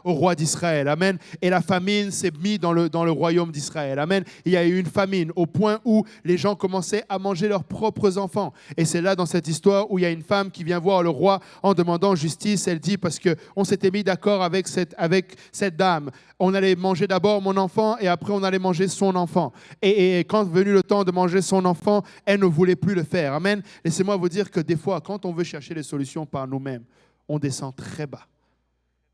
[SPEAKER 1] au roi d'Israël. Amen. Et la famine s'est mise dans le royaume d'Israël. Amen. Il y a eu une famine au point où les gens commençaient à manger leurs propres enfants. Et c'est là, dans cette histoire, où il y a une femme qui vient voir le roi en demandant justice. Elle dit, parce qu'on s'était mis d'accord avec cette dame. On allait manger d'abord mon enfant et après on allait manger son enfant. Et quand venu le temps de manger son enfant, elle ne voulait plus le faire. Amen. Laissez-moi vous dire que des fois, quand on veut chercher les solutions par nous-mêmes, on descend très bas.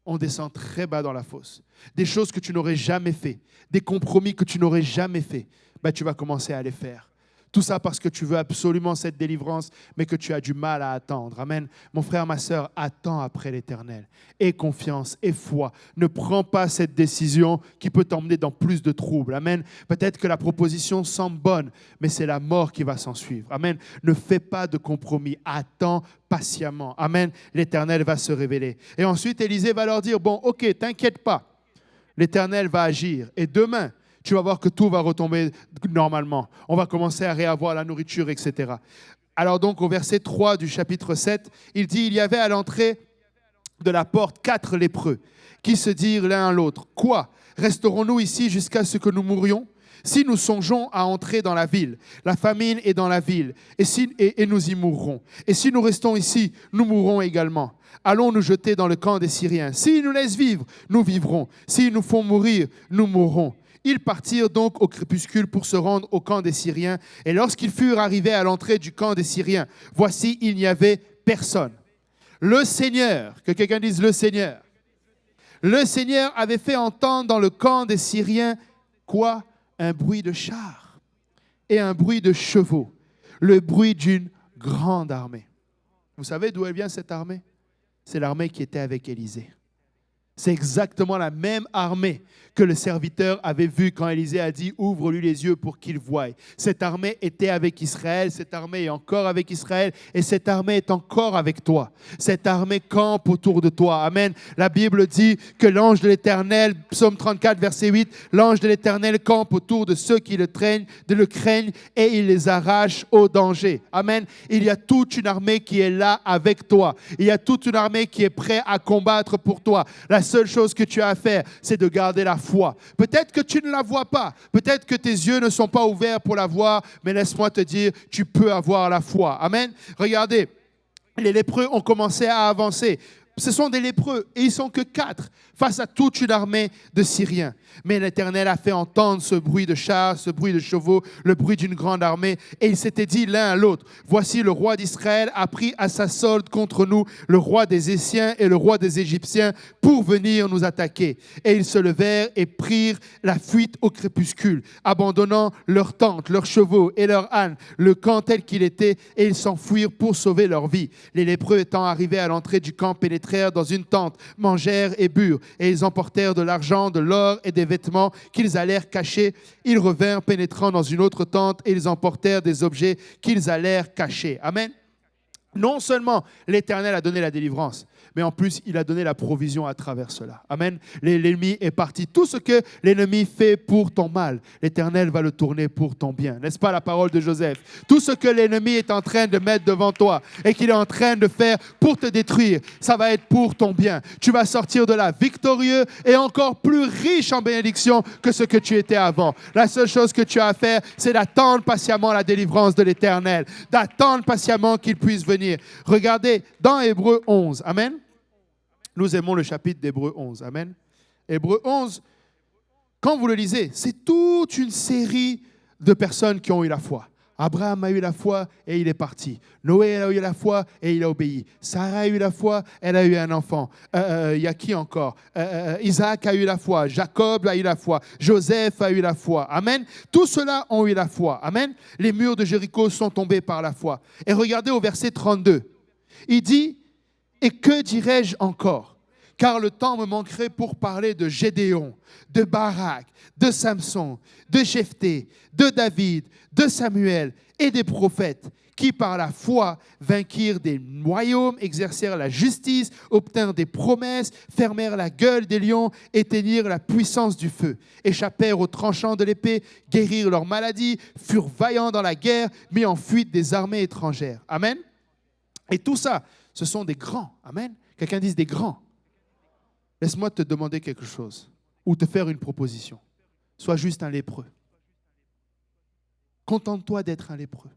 [SPEAKER 1] On descend très bas dans la fosse. Des choses que tu n'aurais jamais fait, des compromis que tu n'aurais jamais fait, tu vas commencer à les faire. Tout ça parce que tu veux absolument cette délivrance, mais que tu as du mal à attendre. Amen. Mon frère, ma sœur, attends après l'Éternel. Aie confiance, aie foi. Ne prends pas cette décision qui peut t'emmener dans plus de troubles. Amen. Peut-être que la proposition semble bonne, mais c'est la mort qui va s'en suivre. Amen. Ne fais pas de compromis. Attends patiemment. Amen. L'Éternel va se révéler. Et ensuite, Élisée va leur dire, bon, ok, t'inquiète pas. L'Éternel va agir. Et demain, tu vas voir que tout va retomber normalement. On va commencer à réavoir la nourriture, etc. Alors donc, au verset 3 du chapitre 7, il dit, il y avait à l'entrée de la porte 4 lépreux qui se dirent l'un à l'autre, « Quoi? Resterons-nous ici jusqu'à ce que nous mourions? Si nous songeons à entrer dans la ville, la famine est dans la ville, et nous y mourrons. Et si nous restons ici, nous mourrons également. Allons nous jeter dans le camp des Syriens. S'ils nous laissent vivre, nous vivrons. S'ils nous font mourir, nous mourrons. » Ils partirent donc au crépuscule pour se rendre au camp des Syriens. Et lorsqu'ils furent arrivés à l'entrée du camp des Syriens, voici, il n'y avait personne. Le Seigneur, que quelqu'un dise le Seigneur. Le Seigneur avait fait entendre dans le camp des Syriens, quoi? Un bruit de chars et un bruit de chevaux, le bruit d'une grande armée. Vous savez d'où elle vient cette armée? C'est l'armée qui était avec Élisée. C'est exactement la même armée que le serviteur avait vue quand Élisée a dit « Ouvre-lui les yeux pour qu'il voie ». Cette armée était avec Israël, cette armée est encore avec Israël et cette armée est encore avec toi. Cette armée campe autour de toi. Amen. La Bible dit que l'ange de l'Éternel, psaume 34, verset 8, l'ange de l'Éternel campe autour de ceux qui le craignent et il les arrache au danger. Amen. Il y a toute une armée qui est là avec toi. Il y a toute une armée qui est prête à combattre pour toi. La seule chose que tu as à faire, c'est de garder la foi. Peut-être que tu ne la vois pas. Peut-être que tes yeux ne sont pas ouverts pour la voir. Mais laisse-moi te dire, tu peux avoir la foi. Amen. Regardez, les lépreux ont commencé à avancer. Ce sont des lépreux et ils ne sont que 4 face à toute une armée de Syriens. Mais l'Éternel a fait entendre ce bruit de chars, ce bruit de chevaux, le bruit d'une grande armée. Et ils s'étaient dit l'un à l'autre, voici le roi d'Israël a pris à sa solde contre nous le roi des Essiens et le roi des Égyptiens pour venir nous attaquer. Et ils se levèrent et prirent la fuite au crépuscule, abandonnant leurs tentes, leurs chevaux et leurs ânes, le camp tel qu'il était, et ils s'enfuirent pour sauver leur vie. Les lépreux étant arrivés à l'entrée du camp pénétrèrent dans une tente, mangèrent et burent, et ils emportèrent de l'argent, de l'or et des vêtements qu'ils allèrent cacher. Ils revinrent pénétrant dans une autre tente et ils emportèrent des objets qu'ils allèrent cacher. Amen. Non seulement l'Éternel a donné la délivrance, mais en plus, il a donné la provision à travers cela. Amen. L'ennemi est parti. Tout ce que l'ennemi fait pour ton mal, l'Éternel va le tourner pour ton bien. N'est-ce pas la parole de Joseph? Tout ce que l'ennemi est en train de mettre devant toi et qu'il est en train de faire pour te détruire, ça va être pour ton bien. Tu vas sortir de là victorieux et encore plus riche en bénédiction que ce que tu étais avant. La seule chose que tu as à faire, c'est d'attendre patiemment la délivrance de l'Éternel, d'attendre patiemment qu'il puisse venir. Regardez dans Hébreux 11. Amen. Nous aimons le chapitre d'Hébreux 11. Amen. Hébreux 11, quand vous le lisez, c'est toute une série de personnes qui ont eu la foi. Abraham a eu la foi et il est parti. Noé a eu la foi et il a obéi. Sarah a eu la foi, elle a eu un enfant. Il y a qui encore? Isaac a eu la foi. Jacob a eu la foi. Joseph a eu la foi. Amen. Tous ceux-là ont eu la foi. Amen. Les murs de Jéricho sont tombés par la foi. Et regardez au verset 32. Il dit, « Et que dirais-je encore? Car le temps me manquerait pour parler de Gédéon, de Barak, de Samson, de Jephthé, de David, de Samuel et des prophètes qui par la foi vainquirent des royaumes, exercèrent la justice, obtinrent des promesses, fermèrent la gueule des lions, éteignirent la puissance du feu, échappèrent aux tranchants de l'épée, guérirent leurs maladies, furent vaillants dans la guerre, mis en fuite des armées étrangères. » Amen. Et tout ça, ce sont des grands. Amen. Quelqu'un dise des grands. Laisse-moi te demander quelque chose ou te faire une proposition. Sois juste un lépreux. Contente-toi d'être un lépreux.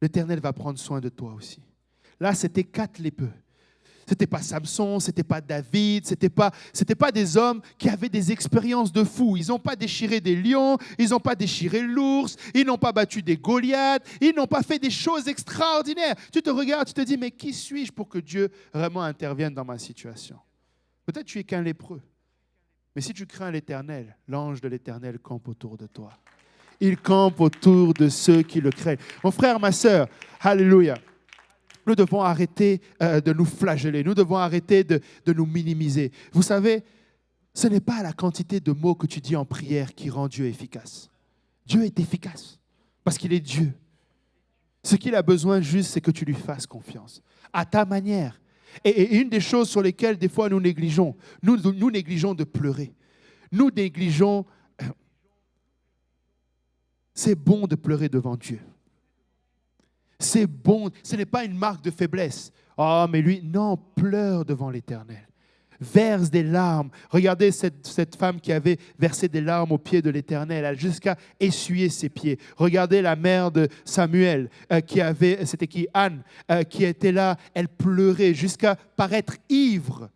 [SPEAKER 1] L'Éternel va prendre soin de toi aussi. Là, c'était 4 lépreux. Ce n'était pas Samson, ce n'était pas David, ce n'était pas des hommes qui avaient des expériences de fous. Ils n'ont pas déchiré des lions, ils n'ont pas déchiré l'ours, ils n'ont pas battu des Goliaths, ils n'ont pas fait des choses extraordinaires. Tu te regardes, tu te dis, mais qui suis-je pour que Dieu vraiment intervienne dans ma situation? Peut-être tu es qu'un lépreux, mais si tu crains l'Éternel, l'ange de l'Éternel campe autour de toi. Il campe autour de ceux qui le craignent. Mon frère, ma sœur, alléluia. Nous devons arrêter de nous flageller. Nous devons arrêter de nous minimiser. Vous savez, ce n'est pas la quantité de mots que tu dis en prière qui rend Dieu efficace. Dieu est efficace parce qu'il est Dieu. Ce qu'il a besoin juste, c'est que tu lui fasses confiance, à ta manière. Et une des choses sur lesquelles des fois nous négligeons, nous négligeons de pleurer. Nous négligeons... C'est bon de pleurer devant Dieu. C'est bon, ce n'est pas une marque de faiblesse. Oh, mais lui, non, pleure devant l'Éternel. Verse des larmes. Regardez cette femme qui avait versé des larmes aux pieds de l'Éternel, elle jusqu'à essuyer ses pieds. Regardez la mère de Samuel, c'était qui? Anne, qui était là, elle pleurait jusqu'à paraître ivre.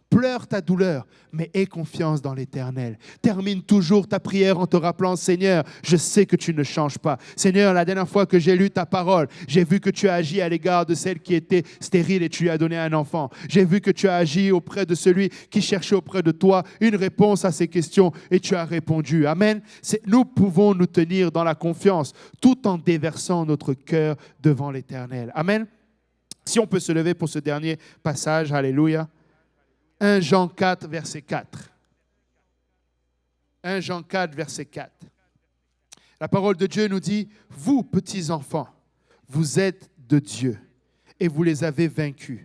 [SPEAKER 1] Pleure ta douleur, mais aie confiance dans l'Éternel. Termine toujours ta prière en te rappelant, Seigneur, je sais que tu ne changes pas. Seigneur, la dernière fois que j'ai lu ta parole, j'ai vu que tu as agi à l'égard de celle qui était stérile et tu lui as donné un enfant. J'ai vu que tu as agi auprès de celui qui cherchait auprès de toi une réponse à ses questions et tu as répondu. Amen. Nous pouvons nous tenir dans la confiance tout en déversant notre cœur devant l'Éternel. Amen. Si on peut se lever pour ce dernier passage, alléluia. 1 Jean 4, verset 4. 1 Jean 4, verset 4. La parole de Dieu nous dit, « Vous, petits enfants, vous êtes de Dieu et vous les avez vaincus,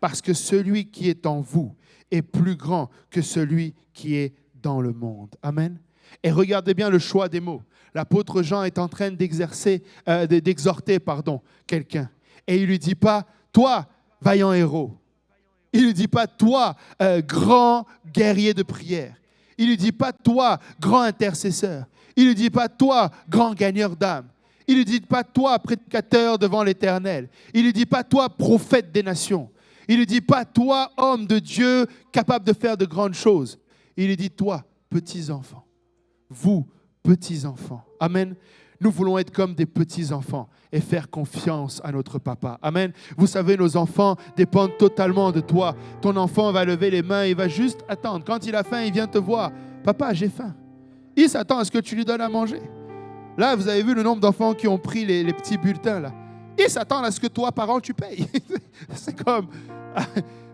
[SPEAKER 1] parce que celui qui est en vous est plus grand que celui qui est dans le monde. » Amen. Et regardez bien le choix des mots. L'apôtre Jean est en train d'exhorter quelqu'un. Et il ne lui dit pas, « Toi, vaillant héros. » Il ne lui dit pas, toi, grand guerrier de prière. Il ne lui dit pas, toi, grand intercesseur. Il ne lui dit pas, toi, grand gagneur d'âme. Il ne lui dit pas, toi, prédicateur devant l'Éternel. Il ne lui dit pas, toi, prophète des nations. Il ne lui dit pas, toi, homme de Dieu, capable de faire de grandes choses. Il lui dit, toi, petits enfants. Vous, petits enfants. Amen. Nous voulons être comme des petits enfants et faire confiance à notre papa. Amen. Vous savez, nos enfants dépendent totalement de toi. Ton enfant va lever les mains, il va juste attendre. Quand il a faim, il vient te voir. Papa, j'ai faim. Il s'attend à ce que tu lui donnes à manger. Là, vous avez vu le nombre d'enfants qui ont pris les petits bulletins là. Il s'attend à ce que toi, parent, tu payes. C'est comme...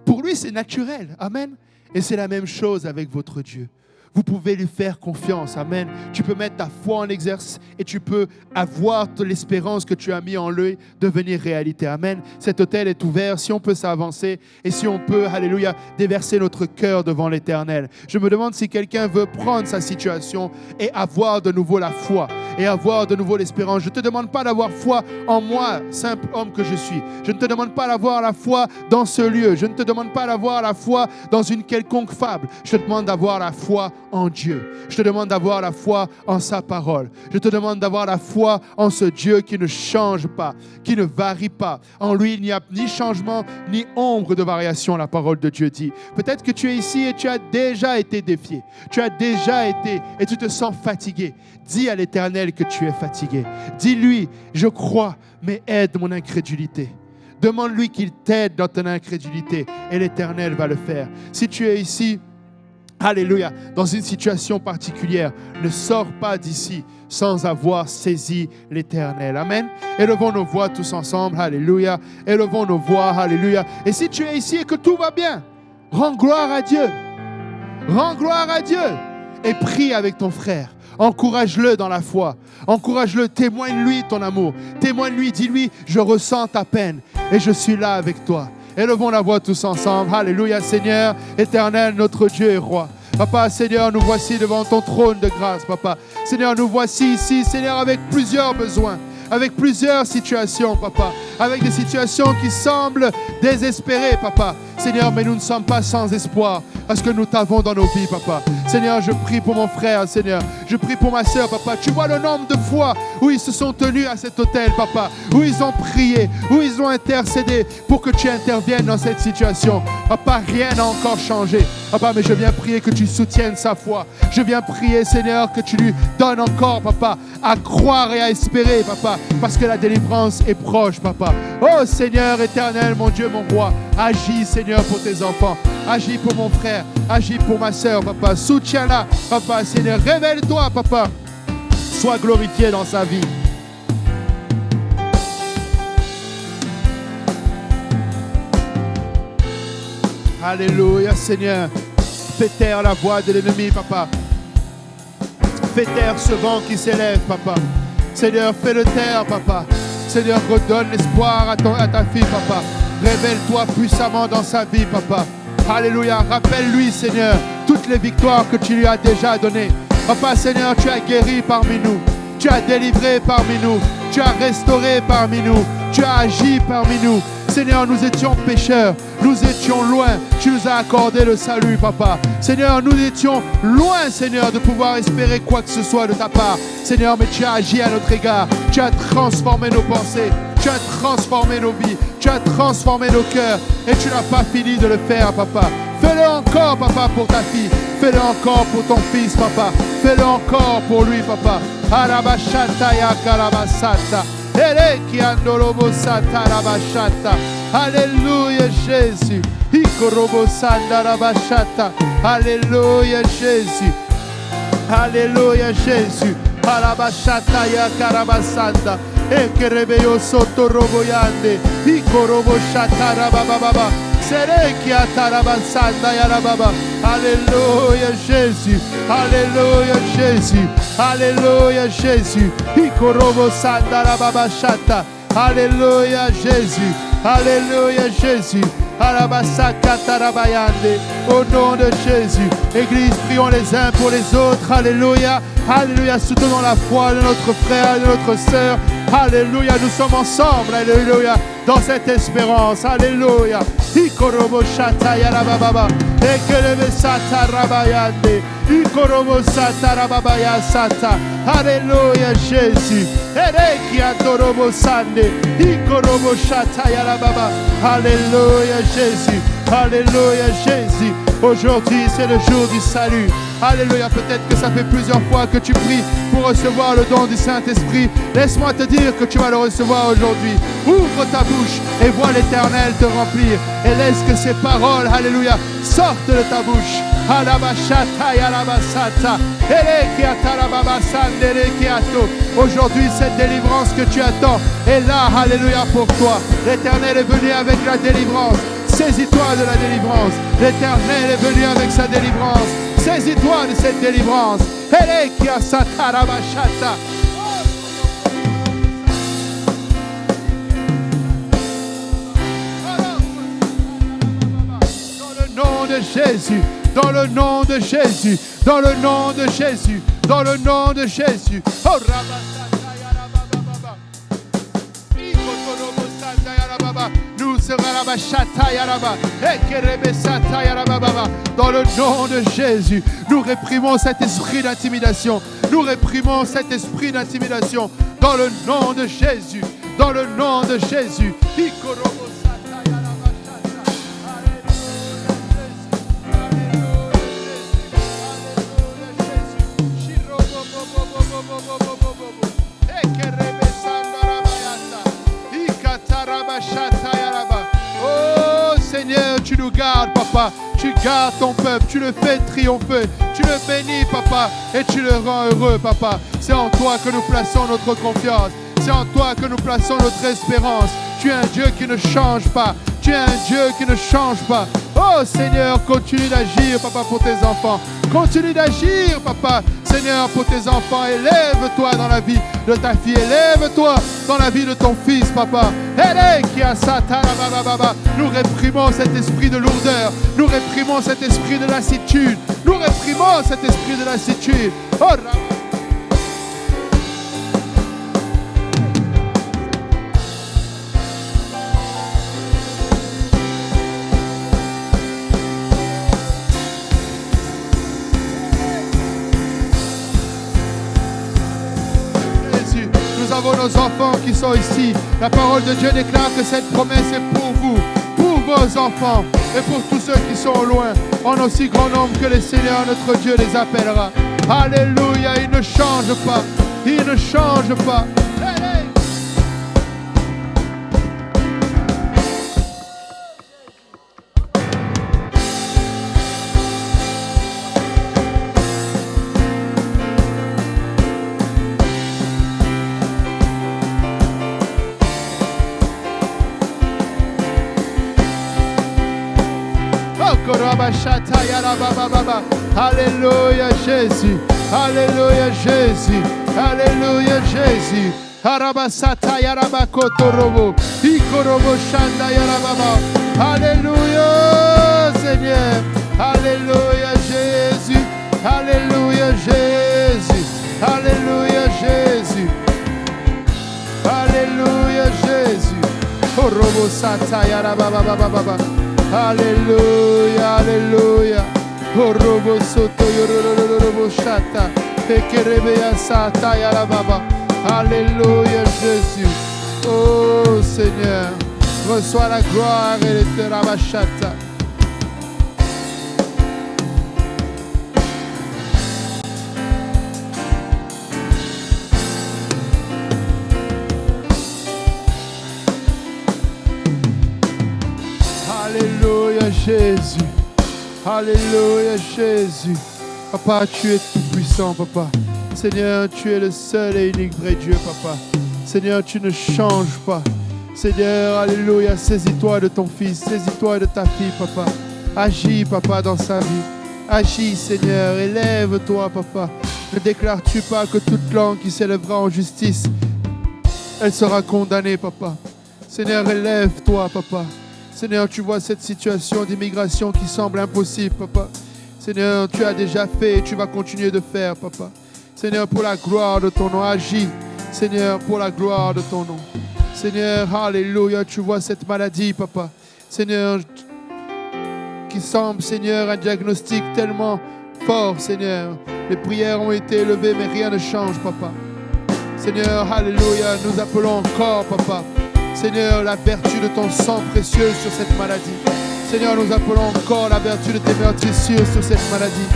[SPEAKER 1] Pour lui, c'est naturel. Amen. Et c'est la même chose avec votre Dieu. Vous pouvez lui faire confiance. Amen. Tu peux mettre ta foi en exercice et tu peux avoir l'espérance que tu as mis en lui devenir réalité. Amen. Cet autel est ouvert. Si on peut s'avancer et si on peut, alléluia, déverser notre cœur devant l'Éternel. Je me demande si quelqu'un veut prendre sa situation et avoir de nouveau la foi et avoir de nouveau l'espérance. Je ne te demande pas d'avoir foi en moi, simple homme que je suis. Je ne te demande pas d'avoir la foi dans ce lieu. Je ne te demande pas d'avoir la foi dans une quelconque fable. Je te demande d'avoir la foi en Dieu. Je te demande d'avoir la foi en sa parole. Je te demande d'avoir la foi en ce Dieu qui ne change pas, qui ne varie pas. En lui, il n'y a ni changement, ni ombre de variation, la parole de Dieu dit. Peut-être que tu es ici et tu as déjà été défié. Tu as déjà été et tu te sens fatigué. Dis à l'Éternel que tu es fatigué. Dis-lui, je crois, mais aide mon incrédulité. Demande-lui qu'il t'aide dans ton incrédulité et l'Éternel va le faire. Si tu es ici, alléluia, dans une situation particulière, ne sors pas d'ici sans avoir saisi l'Éternel. Amen. Élevons nos voix tous ensemble. Alléluia. Élevons nos voix. Alléluia. Et si tu es ici et que tout va bien, rends gloire à Dieu. Rends gloire à Dieu. Et prie avec ton frère. Encourage-le dans la foi. Encourage-le. Témoigne-lui ton amour. Témoigne-lui. Dis-lui, je ressens ta peine et je suis là avec toi. Élevons la voix tous ensemble. Alléluia, Seigneur, éternel, notre Dieu et roi. Papa, Seigneur, nous voici devant ton trône de grâce, Papa. Seigneur, nous voici ici, Seigneur, avec plusieurs besoins, avec plusieurs situations, Papa, avec des situations qui semblent désespérées, Papa. Seigneur, mais nous ne sommes pas sans espoir parce que nous t'avons dans nos vies, Papa. Seigneur, je prie pour mon frère, Seigneur. Je prie pour ma sœur, Papa. Tu vois le nombre de fois où ils se sont tenus à cet autel, Papa, où ils ont prié, où ils ont intercédé pour que tu interviennes dans cette situation. Papa, rien n'a encore changé. Papa, mais je viens prier que tu soutiennes sa foi. Je viens prier, Seigneur, que tu lui donnes encore, Papa, à croire et à espérer, Papa, parce que la délivrance est proche, Papa. Oh, Seigneur éternel, mon Dieu, mon roi, agis, Seigneur, pour tes enfants. Agis pour mon frère, agis pour ma sœur, Papa. Soutiens-la, Papa, Seigneur. Révèle-toi, Papa. sois glorifié dans sa vie. Alléluia, Seigneur. Fais taire la voix de l'ennemi, Papa. Fais taire ce vent qui s'élève, Papa. Seigneur, fais-le taire, Papa. Seigneur, redonne l'espoir à ta fille, Papa. Révèle-toi puissamment dans sa vie, Papa. Alléluia. Rappelle-lui, Seigneur, toutes les victoires que tu lui as déjà données. Papa, Seigneur, tu as guéri parmi nous. Tu as délivré parmi nous. Tu as restauré parmi nous. Tu as agi parmi nous. Seigneur, nous étions pécheurs. Nous étions loin. Tu nous as accordé le salut, Papa. Seigneur, nous étions loin, Seigneur, de pouvoir espérer quoi que ce soit de ta part. Seigneur, mais tu as agi à notre égard. Tu as transformé nos pensées. Tu as transformé nos vies. Tu as transformé nos cœurs. Et tu n'as pas fini de le faire, Papa. Fais-le encore, Papa, pour ta fille. Fais-le encore pour ton fils, Papa. Fais-le encore pour lui, Papa. Arabashata ya karabasata. Ereki andorobo sata rabashata. Alléluia, Jésus. Ikorobo sanda rabashata. Alléluia, Jésus. Alléluia, Jésus. Arabashata ya karabasanda. Ekerebeyo soto roboyande. Ikorobo shata rabababa. Serekia tarabasanda ya rababa. Alléluia, Jésus. Alléluia, Jésus. Alléluia, Jésus. Ikorobo sanda rababa shata. Alléluia, Jésus. Alléluia, Jésus. Au nom de Jésus. Église, prions les uns pour les autres. Alléluia. Alléluia. Soutenons la foi de notre frère et de notre sœur. Alléluia. Nous sommes ensemble. Alléluia. Dans cette espérance. Alléluia. Ikorobo shata yarababa. Ekelebe sata rabayande. Ikorobo sata rababaya sata. Alléluia, Jésus. Ereki adorobo sande. Ikorobo shata yarababa. Alléluia, Jésus. Alléluia, Jésus. Aujourd'hui, c'est le jour du salut. Alléluia. Peut-être que ça fait plusieurs fois que tu pries pour recevoir le don du Saint-Esprit. Laisse-moi te dire que tu vas le recevoir aujourd'hui. Ouvre ta bouche et vois l'Éternel te remplir. Et laisse que ces paroles, alléluia, sortent de ta bouche. Aujourd'hui, cette délivrance que tu attends est là, alléluia, pour toi. L'Éternel est venu avec la délivrance. Saisis-toi de la délivrance. L'Éternel est venu avec sa délivrance. Saisis-toi de cette délivrance. Dans le nom de Jésus, dans le nom de Jésus, dans le nom de Jésus, dans le nom de Jésus. Oh, nous dans le nom de Jésus, nous réprimons cet esprit d'intimidation. Nous réprimons cet esprit d'intimidation dans le nom de Jésus. Dans le nom de Jésus. Oh Seigneur, tu nous gardes, Papa. Tu gardes ton peuple, tu le fais triompher. Tu le bénis, Papa, et tu le rends heureux, Papa. C'est en toi que nous plaçons notre confiance. C'est en toi que nous plaçons notre espérance. Tu es un Dieu qui ne change pas. Tu es un Dieu qui ne change pas. Oh Seigneur, continue d'agir, Papa, pour tes enfants. Continue d'agir, Papa, Seigneur, pour tes enfants. Élève-toi dans la vie de ta fille. Élève-toi dans la vie de ton fils, Papa. Nous réprimons cet esprit de lourdeur. Nous réprimons cet esprit de lassitude. Nous réprimons cet esprit de lassitude. Oh, nous avons nos enfants qui sont ici. La parole de Dieu déclare que cette promesse est pour vous, pour vos enfants et pour tous ceux qui sont au loin, en aussi grand nombre que le Seigneur notre Dieu les appellera. Alléluia, il ne change pas, il ne change pas. Alléluia Jésus. Alléluia Jésus. Alléluia Jésus. Arabasata yarabakotorobo. Ikorobo shanda yarababa. Alléluia Seigneur. Alléluia Jésus. Alléluia Jésus. Alléluia Jésus. Alléluia Jésus. Korobo sata yarababa. Alléluia, Alléluia. Korobo soto yororobo shata. Pekerebeya sata yarababa. Alléluia Jésus. Oh Seigneur, reçois la gloire et le rabachata. Alléluia Jésus. Alléluia Jésus. Papa, tu es tout puissant, Papa. Seigneur, tu es le seul et unique vrai Dieu, Papa. Seigneur, tu ne changes pas. Seigneur, alléluia, saisis-toi de ton fils, saisis-toi de ta fille, Papa. Agis, Papa, dans sa vie. Agis, Seigneur, élève-toi, Papa. Ne déclares-tu pas que toute langue qui s'élèvera en justice, elle sera condamnée, Papa. Seigneur, élève-toi, Papa. Seigneur, tu vois cette situation d'immigration qui semble impossible, Papa. Seigneur, tu as déjà fait et tu vas continuer de faire, Papa. Seigneur, pour la gloire de ton nom, agis. Seigneur, pour la gloire de ton nom. Seigneur, alléluia, tu vois cette maladie, Papa. Seigneur, qui semble, Seigneur, un diagnostic tellement fort, Seigneur. Les prières ont été élevées, mais rien ne change, Papa. Seigneur, alléluia, nous appelons encore, Papa. Seigneur, la vertu de ton sang précieux sur cette maladie. Seigneur, nous appelons encore la vertu de tes meurtrissures sur cette maladie.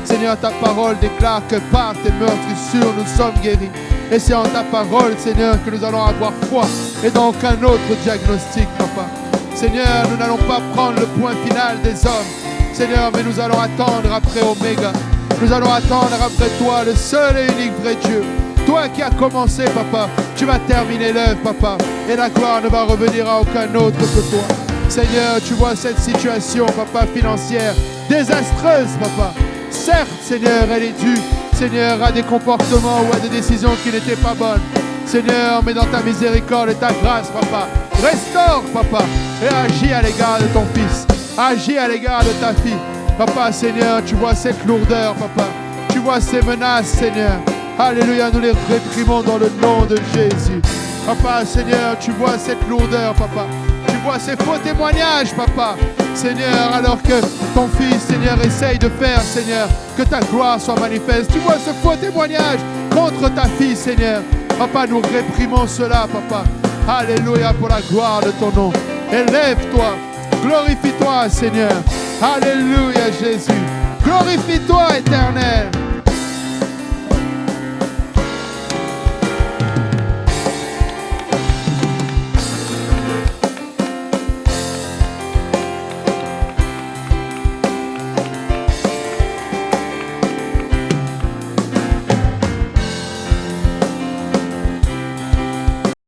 [SPEAKER 1] Seigneur, ta parole déclare que par tes meurtrissures, nous sommes guéris. Et c'est en ta parole, Seigneur, que nous allons avoir foi et dans aucun autre diagnostic, Papa. Seigneur, nous n'allons pas prendre le point final des hommes, Seigneur, mais nous allons attendre après Oméga. Nous allons attendre après toi, le seul et unique vrai Dieu. Toi qui as commencé, Papa, tu vas terminer l'œuvre, Papa. Et la gloire ne va revenir à aucun autre que toi. Seigneur, tu vois cette situation, Papa, financière, désastreuse, Papa. Certes, Seigneur, elle est due, Seigneur, à des comportements ou à des décisions qui n'étaient pas bonnes. Seigneur, mais dans ta miséricorde et ta grâce, Papa, restaure, Papa, et agis à l'égard de ton fils. Agis à l'égard de ta fille. Papa, Seigneur, tu vois cette lourdeur, Papa. Tu vois ces menaces, Seigneur. Alléluia, nous les réprimons dans le nom de Jésus. Papa, Seigneur, tu vois cette lourdeur, Papa. Tu vois ces faux témoignages, Papa. Seigneur, alors que ton fils, Seigneur, essaye de faire, Seigneur, que ta gloire soit manifeste. Tu vois ce faux témoignage contre ta fille, Seigneur. Papa, nous réprimons cela, Papa. Alléluia, pour la gloire de ton nom. Élève-toi, glorifie-toi, Seigneur. Alléluia, Jésus. Glorifie-toi, Éternel.